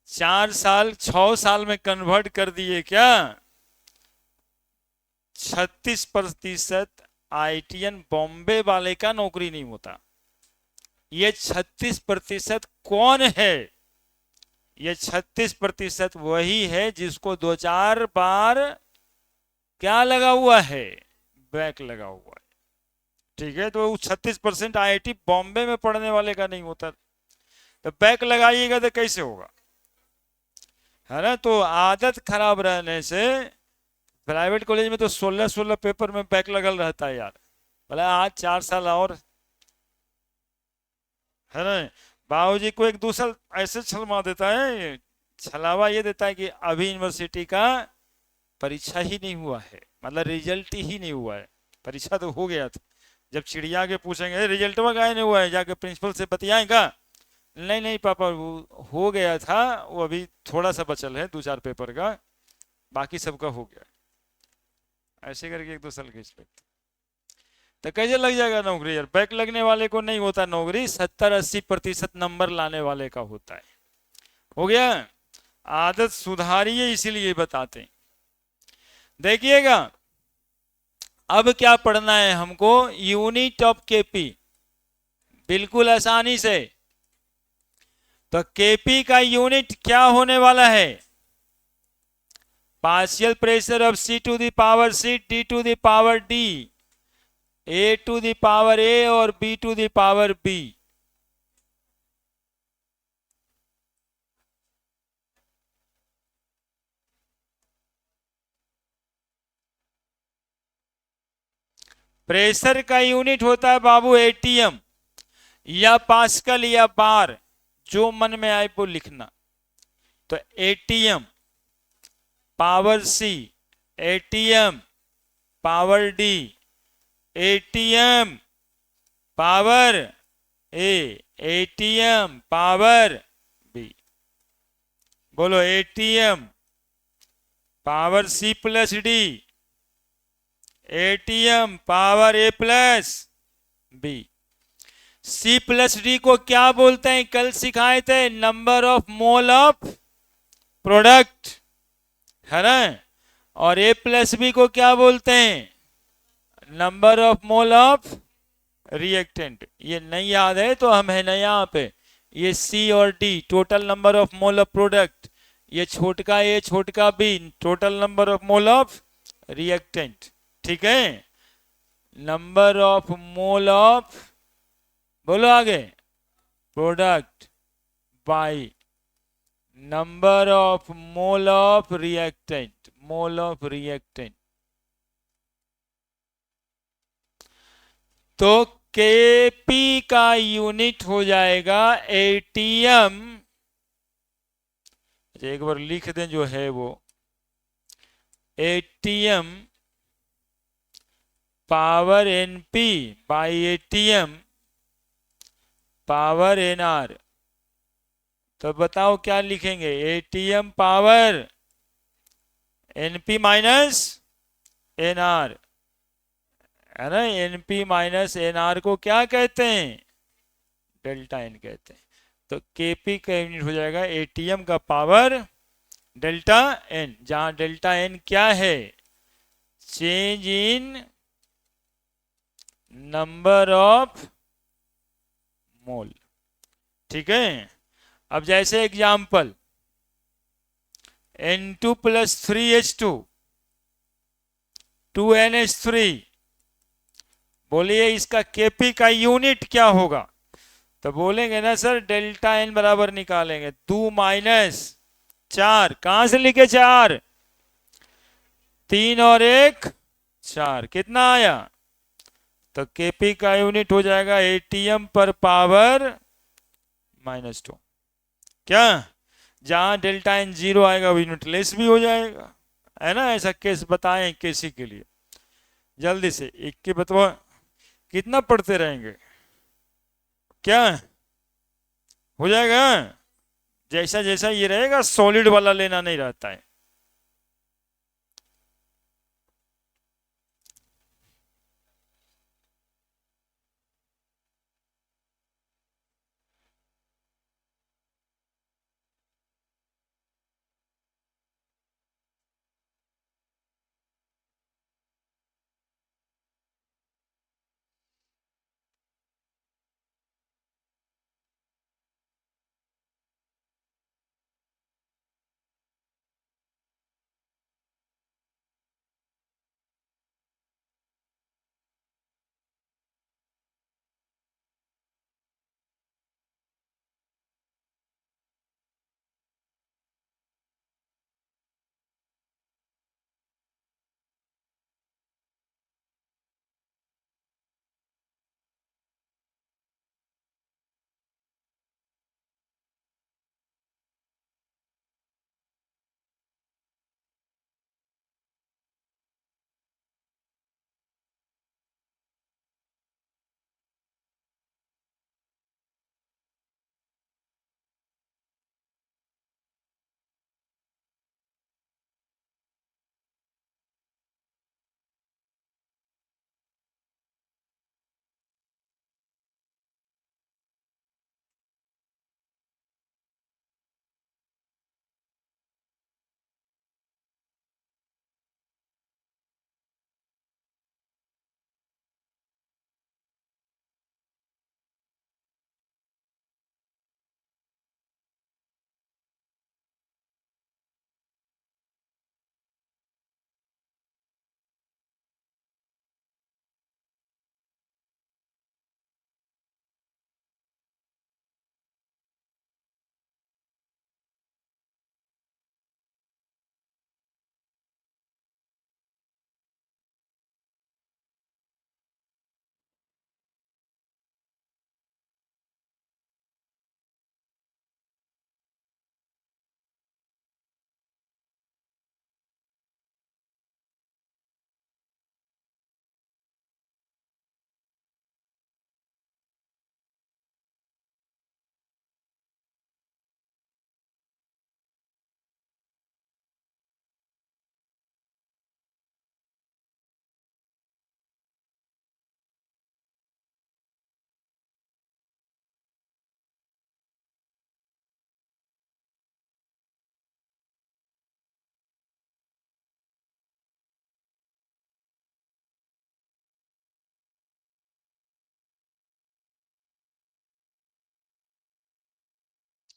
4 साल 6 साल में कन्वर्ट कर दिए क्या? 36% आईटीएन बॉम्बे वाले का नौकरी नहीं होता। ये 36% कौन है? ये 36% वही है जिसको 2-4 बार क्या लगा हुआ है, बैक लगा हुआ है। ठीक है, तो 36% आईआईटी बॉम्बे में पढ़ने वाले का नहीं होता। तो बैक लगाइएगा तो कैसे होगा, है ना। तो आदत खराब रहने से प्राइवेट कॉलेज में तो 16 पेपर में बैक लगल रहता है यार। बोला आज 4 साल और, है ना। बाबूजी को 1-2 साल ऐसे छलवा देता है, छलावा ये देता है कि अभी यूनिवर्सिटी का परीक्षा ही नहीं हुआ है, मतलब रिजल्ट ही नहीं हुआ है। परीक्षा तो हो गया था, जब चिड़िया के पूछेंगे रिजल्ट वगैरह नहीं हुआ है, जाके प्रिंसिपल से बताएगा, नहीं नहीं पापा वो हो गया था, वो अभी थोड़ा सा बचल है 2-4 पेपर का, बाकी सबका हो गया। ऐसे करके 1-2 साल खींच लेते, तो कैसे लग जाएगा नौकरी यार? बैक लगने वाले को नहीं होता नौकरी, 70-80% नंबर लाने वाले का होता है। हो गया, आदत सुधारिए, इसीलिए बताते हैं। देखिएगा अब क्या पढ़ना है हमको, यूनिट ऑफ केपी, बिल्कुल आसानी से। तो केपी का यूनिट क्या होने वाला है? Partial pressure of C to the power C, D to the power D, A to the power A और B to the power B। Pressure का यूनिट होता है बाबू एटीएम या पास्कल या बार, जो मन में आए वो लिखना। तो ATM power C, ATM power D, ATM power A, ATM power B। बोलो ATM power C plus D, ATM power A plus B। C plus D को क्या बोलते हैं? कल सिखाए थे, number of mole of product, है ना। और A प्लस B को क्या बोलते हैं? Number of mole of reactant. ये नहीं याद है तो हम है ना यहाँ पे, ये C और D total number of mole of product, ये छोटका A छोटका B total number of mole of reactant. ठीक है, नंबर ऑफ मोल ऑफ, बोलो आगे, product by number of mole of reactant, mole of reactant. तो केपी का यूनिट हो जाएगा एटीएम, एक बार लिख दें जो है वो, ATM power NP by ATM power NR। तो बताओ क्या लिखेंगे? ATM power NP minus NR, है ना। NP माइनस NR को क्या कहते हैं? डेल्टा N कहते हैं। तो KP का यूनिट हो जाएगा ATM का पावर डेल्टा N, जहां डेल्टा N क्या है? चेंज इन नंबर ऑफ मोल। ठीक है। अब जैसे example N2 plus 3H2 2NH3, बोलिए इसका KP का यूनिट क्या होगा? तो बोलेंगे ना सर डेल्टा N बराबर निकालेंगे 2 माइनस 4, कहां से लिखे 4? 3 और 1 4, कितना आया? तो KP का यूनिट हो जाएगा ATM पर पावर -2। क्या? जहां डेल्टा N 0 आएगा वो यूनिट लेस भी हो जाएगा, है ना। ऐसा केस बताएं KC के लिए जल्दी से। एक के बतवा कितना पढ़ते रहेंगे? क्या हो जाएगा? जैसा जैसा ये रहेगा सॉलिड वाला लेना नहीं रहता है।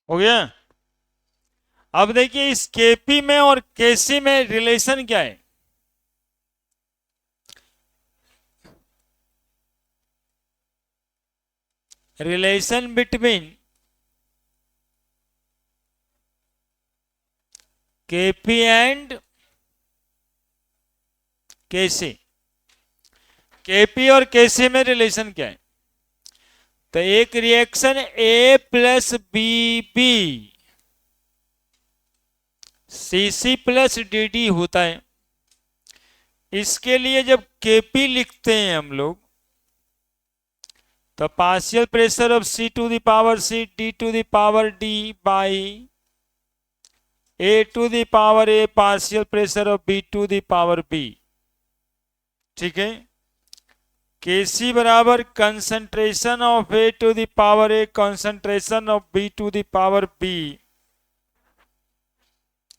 हो गया। अब देखिए इस KP में और KC में रिलेशन क्या है? Relation between KP and KC। KP और KC में रिलेशन क्या है? तो एक reaction A plus BB CC plus DD होता है। इसके लिए जब केपी लिखते हैं हम लोग, तो partial pressure of C to the power C D to the power D by A to the power A partial pressure of B to the power B. ठीक है, Kc बराबर concentration of A to the power A concentration of B to the power B,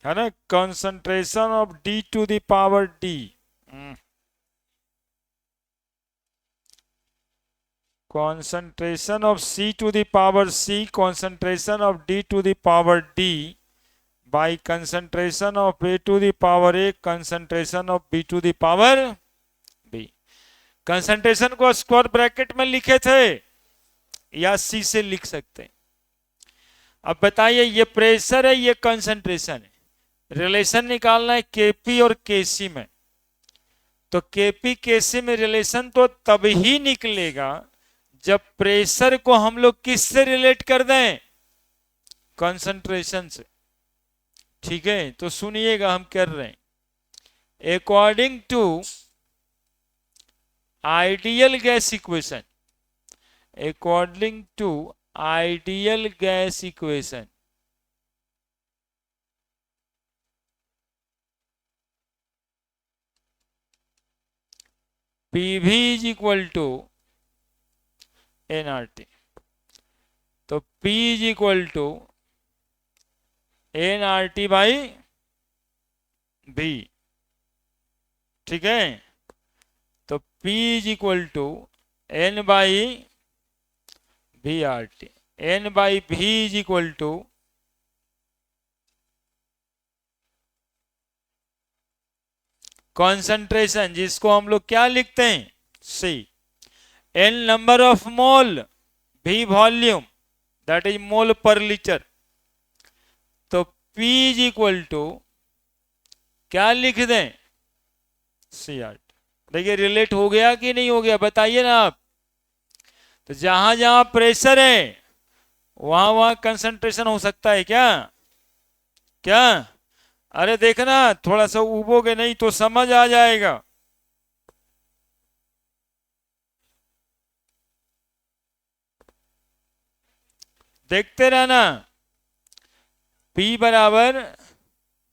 है ना, concentration of D to the power D, concentration of C to the power C, concentration of D to the power D by concentration of A to the power A, concentration of B to the power B। Concentration को स्क्वायर ब्रैकेट में लिखे थे या C से लिख सकते हैं। अब बताइए, ये प्रेशर है, ये कंसंट्रेशन है, रिलेशन निकालना है Kp और Kc में। तो Kp Kc में रिलेशन तो तब ही निकलेगा जब प्रेशर को हम लोग किससे रिलेट कर दें, कंसंट्रेशन से। ठीक है, तो सुनिएगा हम कर रहे हैं। According to ideal gas equation, according to ideal gas equation, PV is equal to NRT. तो P is equal to NRT by B. ठीक है, तो P is equal to N by V R T, N by V is equal to concentration, जिसको हम लोग क्या लिखते हैं, सी, N number of mole, V volume, that is mole per liter। तो P is equal to क्या लिख दें, Cr। देखिए रिलेट हो गया कि नहीं हो गया, बताइए ना आप। तो जहां जहां प्रेशर है वहां वहां कंसंट्रेशन हो सकता है क्या, क्या? अरे देखना, थोड़ा सा उबोगे नहीं तो समझ आ जाएगा। देखते रहना। P बराबर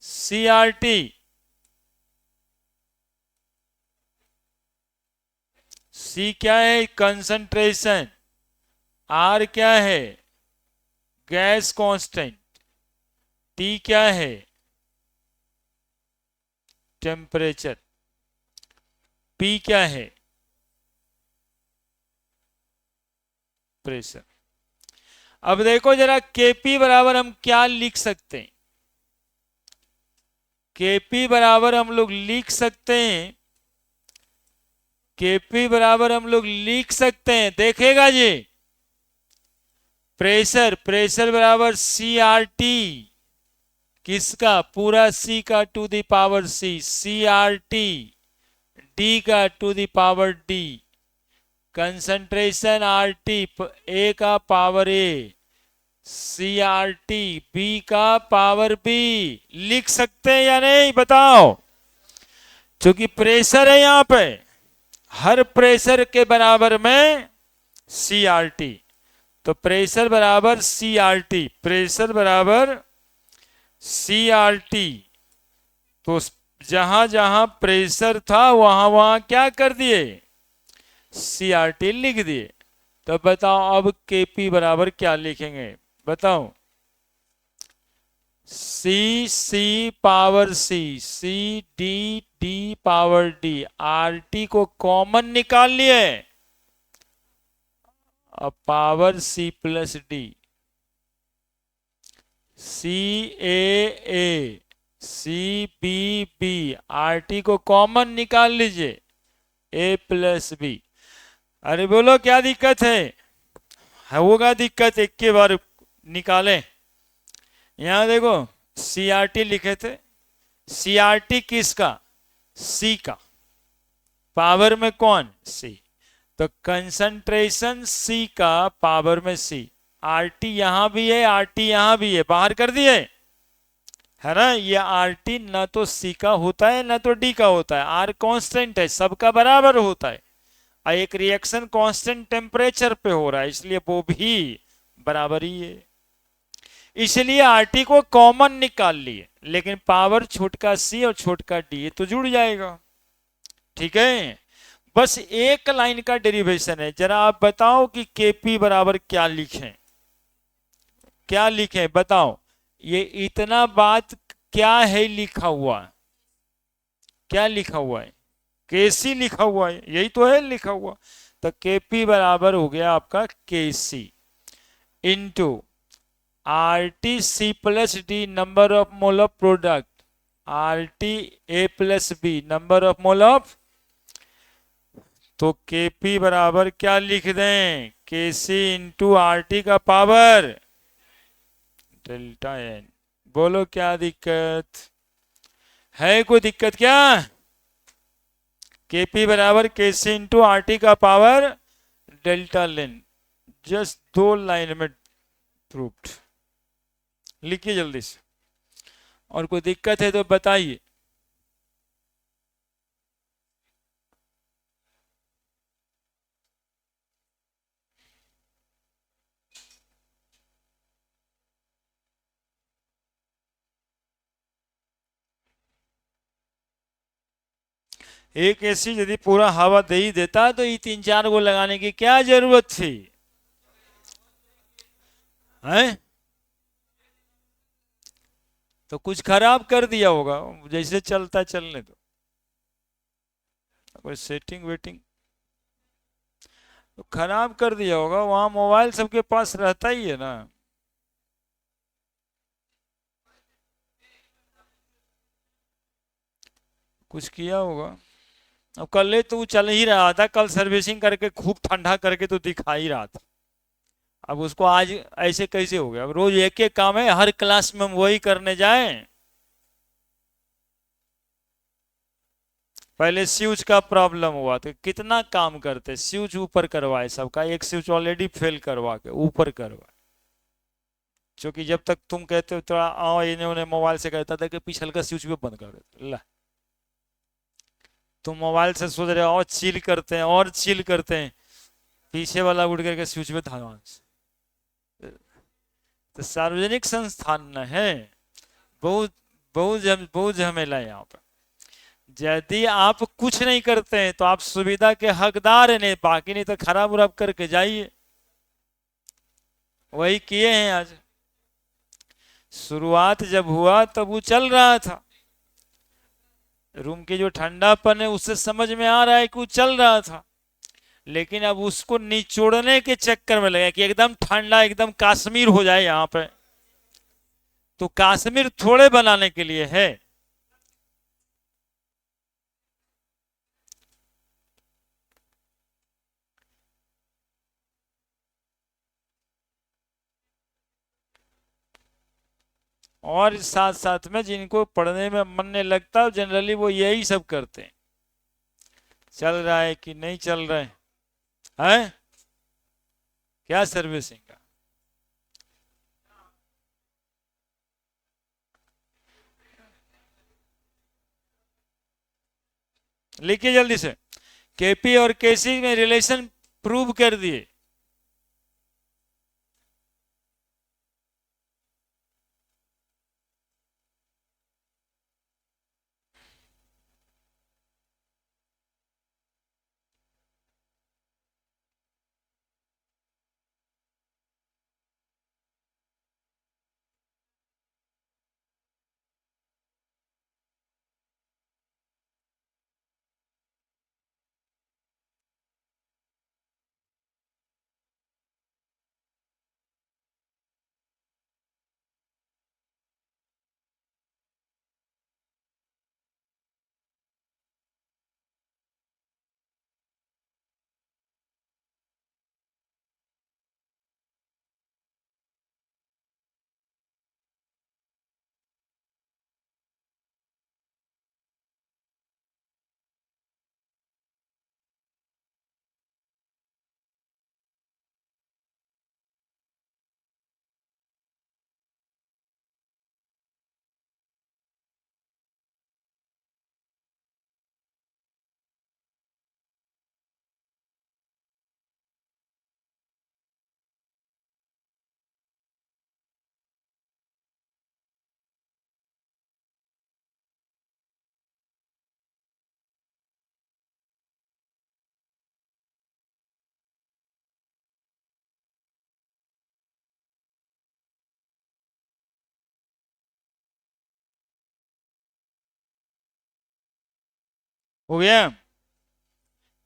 CRT, C क्या है, कंसंट्रेशन, R क्या है, गैस कांस्टेंट, T क्या है, टेम्परेचर, P क्या है, प्रेशर। अब देखो जरा, Kp बराबर हम क्या लिख सकते हैं, Kp बराबर हम लोग लिख सकते हैं, Kp बराबर हम लोग लिख सकते हैं, देखेगा जी, प्रेशर, प्रेशर बराबर CRT, किसका, पूरा C का to the power C, CRT, D का to the power D, concentration RT, A का पावर A, CRT, B का पावर B। लिख सकते हैं या नहीं, बताओ। क्योंकि प्रेशर है यहां पे, हर प्रेशर के बराबर में CRT, तो प्रेशर बराबर CRT, प्रेशर बराबर CRT। तो जहां जहां प्रेशर था वहां वहां क्या कर दिए, CRT लिख दिए। तो बताओ अब Kp बराबर क्या लिखेंगे, बताओ। C power C, D power D, RT को कॉमन निकाल लिए, अब power C plus D, CAA, CBB, RT को कॉमन निकाल लीजिए, A प्लस B। अरे बोलो क्या दिक्कत है, होगा दिक्कत, एक के बार निकालें। यहां देखो CRT लिखे थे, CRT किसका, C का, पावर में कौन, C, तो कंसंट्रेशन C का पावर में C, RT यहां भी है, RT यहां भी है, बाहर कर दिए, है ना। ये आर टी ना तो सी का होता है ना तो डी का होता है, आर कांस्टेंट है, सबका बराबर होता है। और एक रिएक्शन कांस्टेंट टेम्परेचर पे हो रहा है, इसलिए वो भी बराबर ही है। इसलिए आरटी को कॉमन निकाल लिए, लेकिन पावर छोटका सी और छोटका डी तो जुड़ जाएगा। ठीक है, बस एक लाइन का डेरिवेशन है। जरा आप बताओ कि केपी बराबर क्या लिखें, क्या लिखें बताओ। ये इतना बात क्या है लिखा हुआ, क्या लिखा हुआ है, केसी लिखा हुआ है, यही तो है लिखा हुआ। तो केपी बराबर हो गया आपका KC into R T C plus D number of mole of product, R T A plus B number of mole of. तो केपी बराबर क्या लिख दें, केसी इंटू आर टी का पावर डेल्टा एन। बोलो क्या दिक्कत है, कोई दिक्कत क्या। केपी बराबर केसी इंटू आर टी का पावर डेल्टा लेन, जस्ट 2 लाइन में प्रूव्ड। लिखिए जल्दी से, और कोई दिक्कत है तो बताइए। एक एसी यदि पूरा हवा दे ही देता तो ये 3-4 गो लगाने की क्या जरूरत थी, हैं। तो कुछ खराब कर दिया होगा, जैसे चलता चलने दो, कोई सेटिंग वेटिंग तो खराब कर दिया होगा। वहां मोबाइल सबके पास रहता ही है ना। कुछ किया होगा। अब कल तो वो चल ही रहा था, कल सर्विसिंग करके खूब ठंडा करके तो दिखा ही रहा था। अब उसको आज ऐसे कैसे हो गया, अब रोज एक एक काम है, हर क्लास में हम वही करने जाएं। पहले स्विच का प्रॉब्लम हुआ तो कितना काम करते, स्विच ऊपर करवाए सबका, एक स्विच ऑलरेडी फेल करवा के ऊपर करवाए। क्योंकि जब तक तुम कहते हो थोड़ा आओ, इन्हें उन्हें मोबाइल से कहता था कि पिछल का स्विच भी बंद कर देते ला। तुम मोबाइल से सोच रहे हो और चिल करते हैं और चिल करते हैं, पीछे वाला उठ करके स्विच पे धनवान। तो सार्वजनिक संस्थान न है, बहुत बहुत झमेला है यहाँ पर। यदि आप कुछ नहीं करते हैं तो आप सुविधा के हकदार हैं, नहीं बाकी नहीं तो खराब उराब करके जाइए। वही किए हैं आज। शुरुआत जब हुआ तब वो चल रहा था, रूम की जो ठंडापन है उससे समझ में आ रहा है कि वो चल रहा था। लेकिन अब उसको निचोड़ने के चक्कर में लगा कि एकदम ठंडा एकदम कश्मीर हो जाए यहाँ पे, तो कश्मीर थोड़े बनाने के लिए है। और साथ साथ में जिनको पढ़ने में मन नहीं लगता जनरली वो यही सब करते हैं। चल रहा है कि नहीं चल रहा है क्या सर्विसिंग का। लिखिए जल्दी से, केपी और केसी में रिलेशन प्रूव कर दिए। हो गया।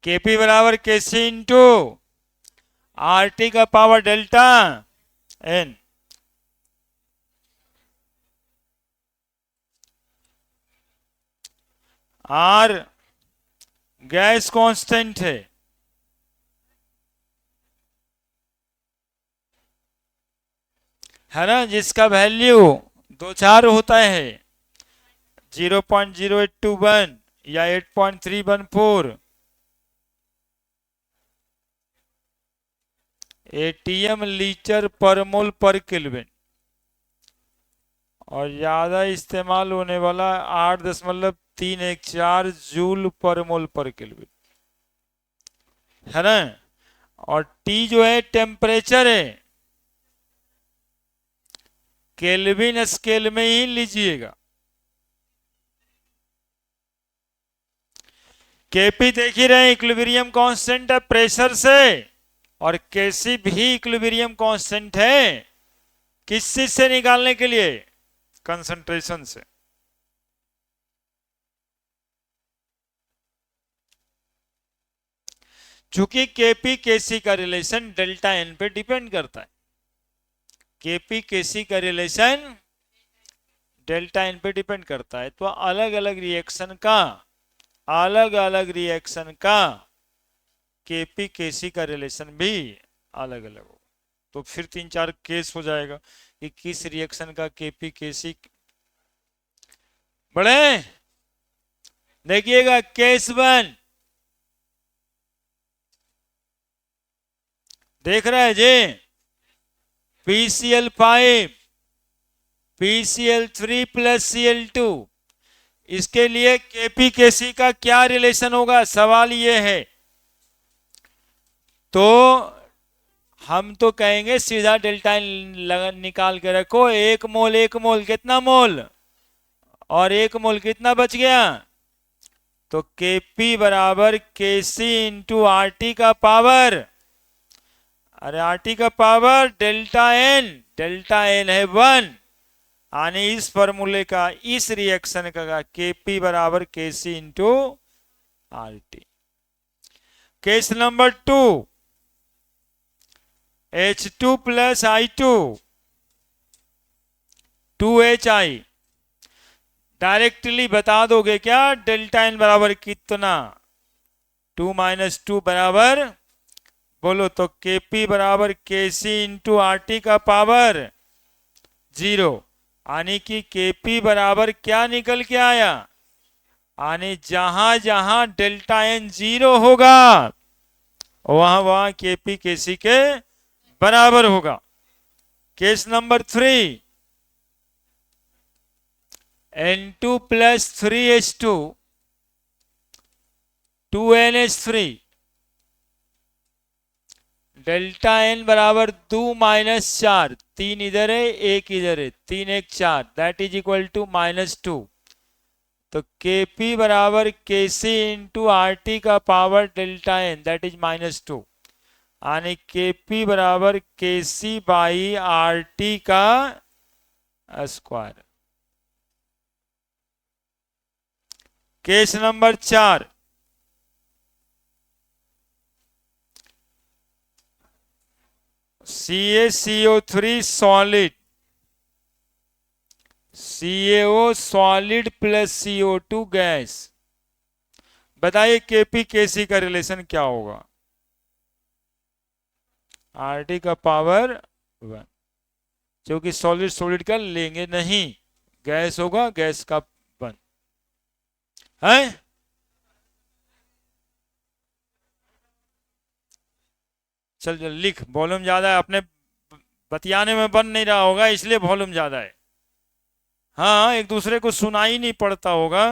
केपी बराबर केसी इंटू आर टी का power delta N. R gas constant है ना, जिसका वैल्यू 2-4 होता है, 0.0821 या 8.314 एटीएम लीटर पर मोल पर केल्विन, और ज्यादा इस्तेमाल होने वाला 8.314 जूल पर मोल पर केल्विन है ना। और टी जो है टेम्परेचर है, केल्विन स्केल में ही लीजिएगा। केपी देख ही रहे इक्विलिब्रियम कांस्टेंट है प्रेशर से, और केसी भी इक्विलिब्रियम कांस्टेंट है किस चीज से निकालने के लिए, कंसंट्रेशन से। चूंकि केपी केसी का रिलेशन डेल्टा एन पे डिपेंड करता है, केपी केसी का रिलेशन डेल्टा एन पे डिपेंड करता है, तो अलग अलग रिएक्शन का केपी केसी का रिलेशन भी अलग अलग होगा। तो फिर 3-4 केस हो जाएगा कि किस रिएक्शन का केपी केसी बड़े। देखिएगा केस 1 देख रहा है जी, PCl5 PCl3 प्लस Cl2, इसके लिए केपी केसी का क्या रिलेशन होगा, सवाल ये है। तो हम तो कहेंगे सीधा डेल्टा निकाल के रखो, 1 मोल कितना मोल, और 1 मोल कितना बच गया, तो केपी बराबर केसी इंटू आर टी का पावर, अरे आर टी का पावर डेल्टा एन है 1, यानी इस फॉर्मूले का, इस रिएक्शन का केपी बराबर KC into R T. Case number 2, H2 plus I2 2HI, directly बता दोगे क्या डेल्टा एन बराबर कितना, 2 माइनस 2 बराबर, बोलो तो केपी बराबर केसी इंटू आर टी का पावर 0, यानी कि केपी बराबर क्या निकल के आया, यानी जहां जहां डेल्टा एन 0 होगा वहां वहां केपी केसी के बराबर होगा। Case number 3, N2 plus 3H2 2NH3, delta N बराबर 2 माइनस 4, 3 इधर है 1 इधर है, 3 1 4, दैट इज इक्वल टू -2। तो केपी बराबर केसी इंटू आर टी का power delta N, that is -2, यानी केपी बराबर केसी बाई आर टी का square. Case number 4, CaCO3 solid, CaO solid plus CO2 gas, बताइए केपी केसी का रिलेशन क्या होगा, आर टी का पावर 1, क्योंकि सॉलिड सॉलिड का लेंगे नहीं, गैस होगा, गैस का 1 है। चल चल लिख, वॉल्यूम ज्यादा है, अपने बतियाने में बन नहीं रहा होगा इसलिए वॉल्यूम ज्यादा है। हाँ, एक दूसरे को सुनाई नहीं पड़ता होगा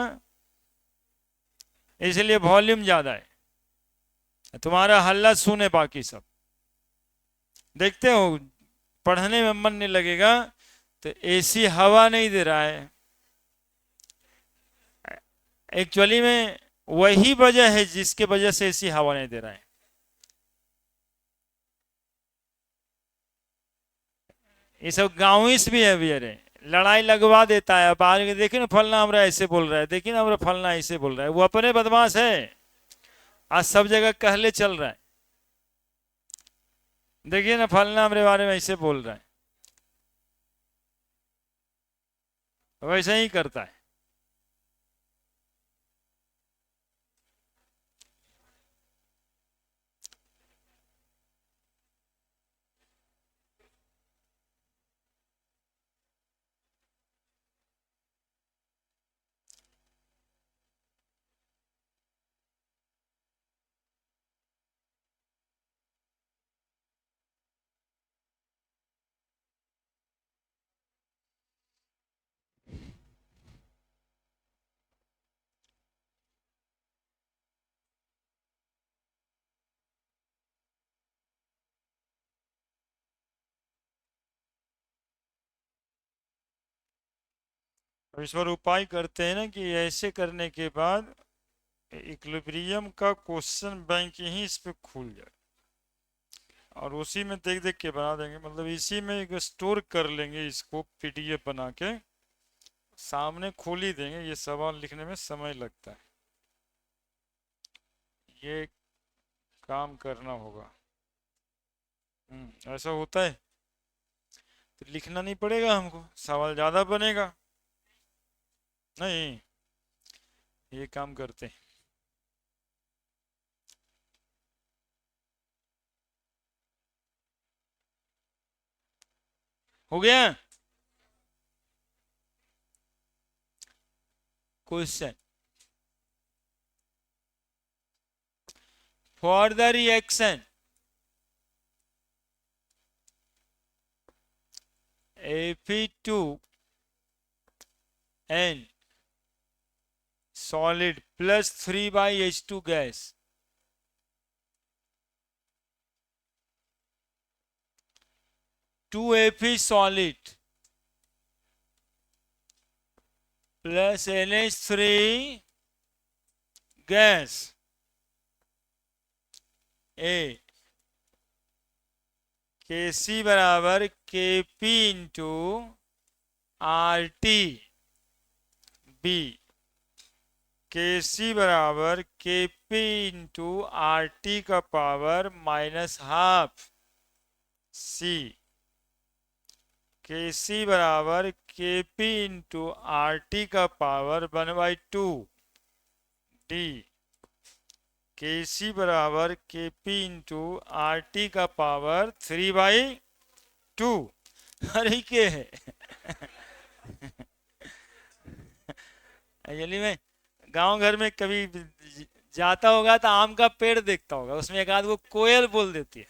इसलिए वॉल्यूम ज्यादा है, तुम्हारा हल्ला सुने बाकी सब। देखते हो पढ़ने में मन नहीं लगेगा तो एसी हवा नहीं दे रहा है, एक्चुअली में वही वजह है जिसके वजह से एसी हवा नहीं दे रहा है। ये सब गाँविस बिहेवियर है, लड़ाई लगवा देता है। अब आगे देखिए ना, फलना हमरा ऐसे बोल रहा है, देखिए ना हमरा फलना ऐसे बोल रहा है, वो अपने बदमाश है, आज सब जगह कहले चल रहा है। देखिए ना, फलना हमरे बारे में ऐसे बोल रहा है, वैसे ही करता है। तो इस पर उपाय करते हैं ना कि ऐसे करने के बाद इक्विलिब्रियम का क्वेश्चन बैंक ही इस पे खुल जाए, और उसी में देख देख के बना देंगे, मतलब इसी में एक स्टोर कर लेंगे इसको, पीडीएफ बना के सामने खोल ही देंगे। ये सवाल लिखने में समय लगता है, ये काम करना होगा। ऐसा होता है, तो लिखना नहीं पड़ेगा हमको, सवाल ज्यादा बनेगा। नहीं, ये काम करते हैं। हो गया question. For the reaction Fe2 and solid plus 3 by H2 gas, 2 Fe solid plus NH3 gas A, Kc बराबर Kp into RT, B Kc बराबर Kp इंटू RT का पावर -12 C, Kc बराबर Kp इंटू RT का पावर 1/2 D, Kc बराबर Kp इंटू RT का पावर 3/2। अरे के है एक्चुअली में गांव घर में कभी जाता होगा तो आम का पेड़ देखता होगा, उसमें एक आध वो कोयल बोल देती है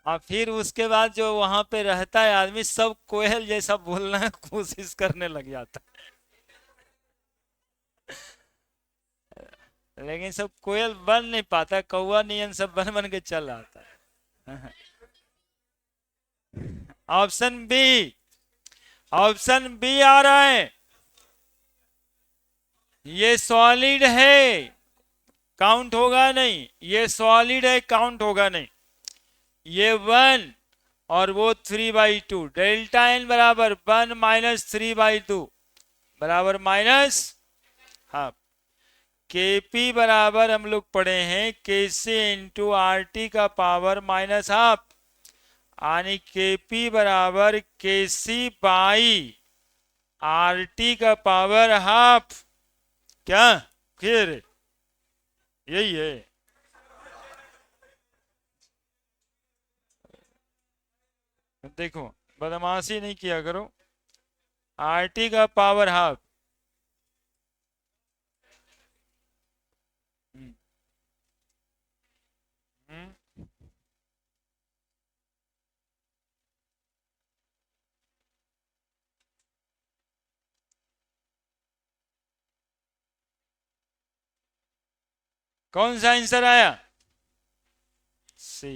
और फिर उसके बाद जो वहां पे रहता है आदमी, सब कोयल जैसा बोलना की कोशिश करने लग जाता है, लेकिन सब कोयल बन नहीं पाता, कौवा नियन सब बन बन के चल आता है। ऑप्शन बी, ऑप्शन बी आ रहा है, ये सॉलिड है, काउंट होगा नहीं, ये सॉलिड है, काउंट होगा नहीं। ये 1 और वो 3/2, डेल्टा एन बराबर 1 - 3/2 बराबर माइनस हाफ। केपी बराबर हम लोग पढ़े हैं केसी इंटू आर टी का पावर -12, यानी केपी बराबर केसी बाई आर टी का पावर हाफ। क्या फिर यही है, देखो बदमाशी नहीं किया करो, आर टी का पावर हाफ। कौन सा आंसर आया? सी।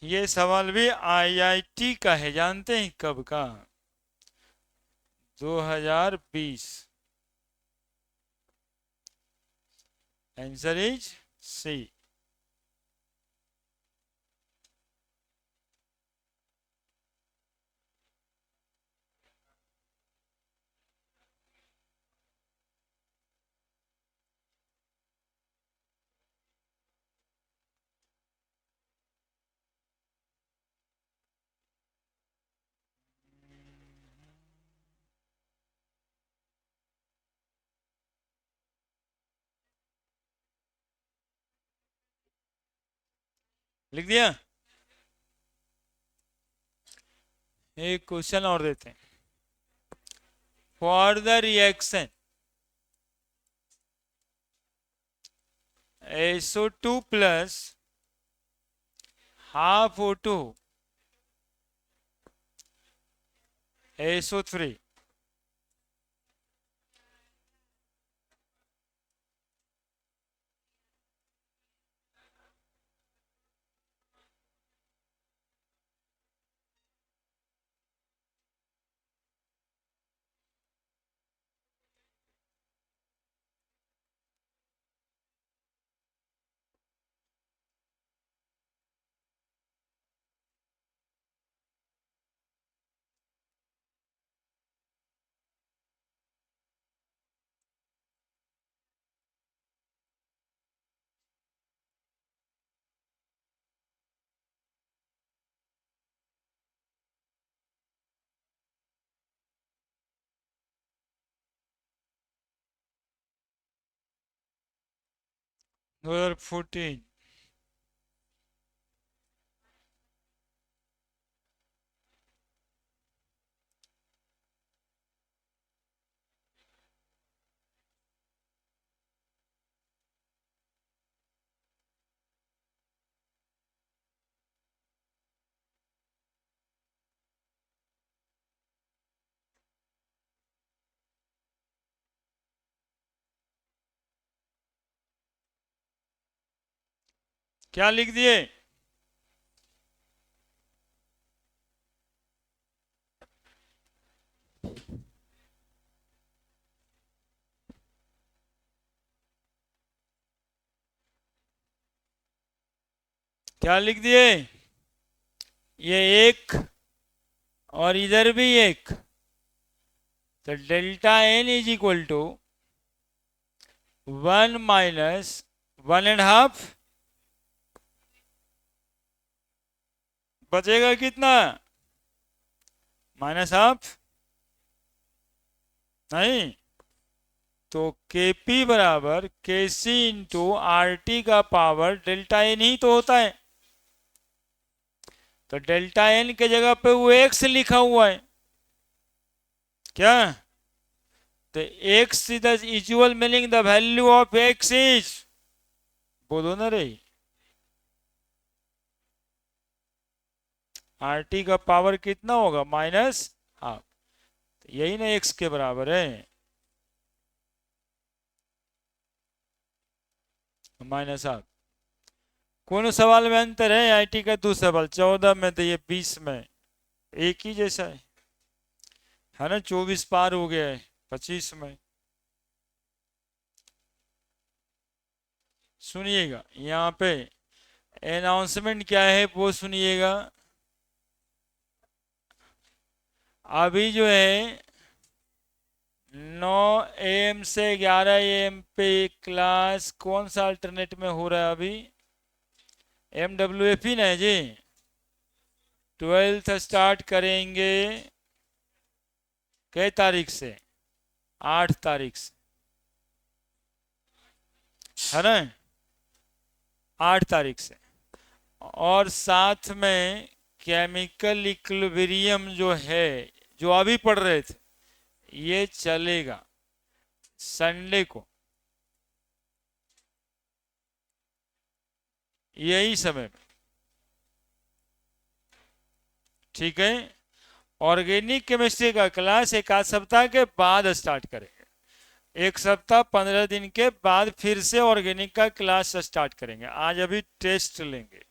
ये सवाल भी आईआईटी का है, जानते हैं कब का? 2020। Answer is C. लिख दिया। एक क्वेश्चन और देते हैं। For the reaction SO2 plus half O2 SO3 2014। क्या लिख दिए? क्या लिख दिए? ये एक और इधर भी एक, तो delta N is equal to 1 minus 1.5, बचेगा कितना? माइनस हाफ नहीं, तो Kp बराबर Kc इंटू आर टी का पावर डेल्टा एन ही तो होता है। तो डेल्टा एन के जगह पे वो एक्स लिखा हुआ है क्या? तो x is the usual meaning the value of x is, बोलो ना रे, आर टी का पावर कितना होगा? Minus half. तो यही ना एक्स के बराबर है, माइनस हाफ। कौन सवाल में अंतर है? आईटी का दूसरा सवाल 14 में, तो ये 20 में एक ही जैसा है ना? 24 पार हो गया है 25 में। सुनिएगा यहाँ पे अनाउंसमेंट क्या है वो सुनिएगा। अभी जो है 9 AM से 11 AM पे क्लास कौन सा अल्टरनेट में हो रहा है अभी? MWF ही ना जी। 12th स्टार्ट करेंगे कै तारीख से? 8 तारीख से, है ना? 8 तारीख से। और साथ में केमिकल इक्विलिब्रियम जो है, जो अभी पढ़ रहे थे, ये चलेगा संडे को, यही समय में, ठीक है? ऑर्गेनिक केमिस्ट्री का क्लास एक आध सप्ताह के बाद स्टार्ट करेंगे। एक सप्ताह 15 दिन के बाद फिर से ऑर्गेनिक का क्लास स्टार्ट करेंगे। आज अभी टेस्ट लेंगे,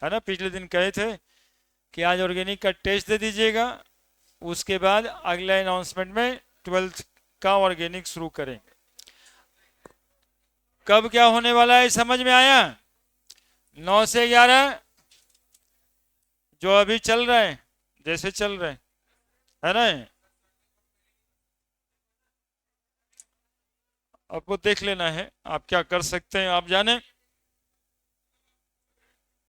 है ना? पिछले दिन कहे थे कि आज ऑर्गेनिक का टेस्ट दे दीजिएगा, उसके बाद अगला अनाउंसमेंट में 12th का ऑर्गेनिक शुरू करेंगे। कब क्या होने वाला है समझ में आया? 9 से 11 जो अभी चल रहा है, जैसे चल रहा है ना, आपको देख लेना है, आप क्या कर सकते हैं आप जाने।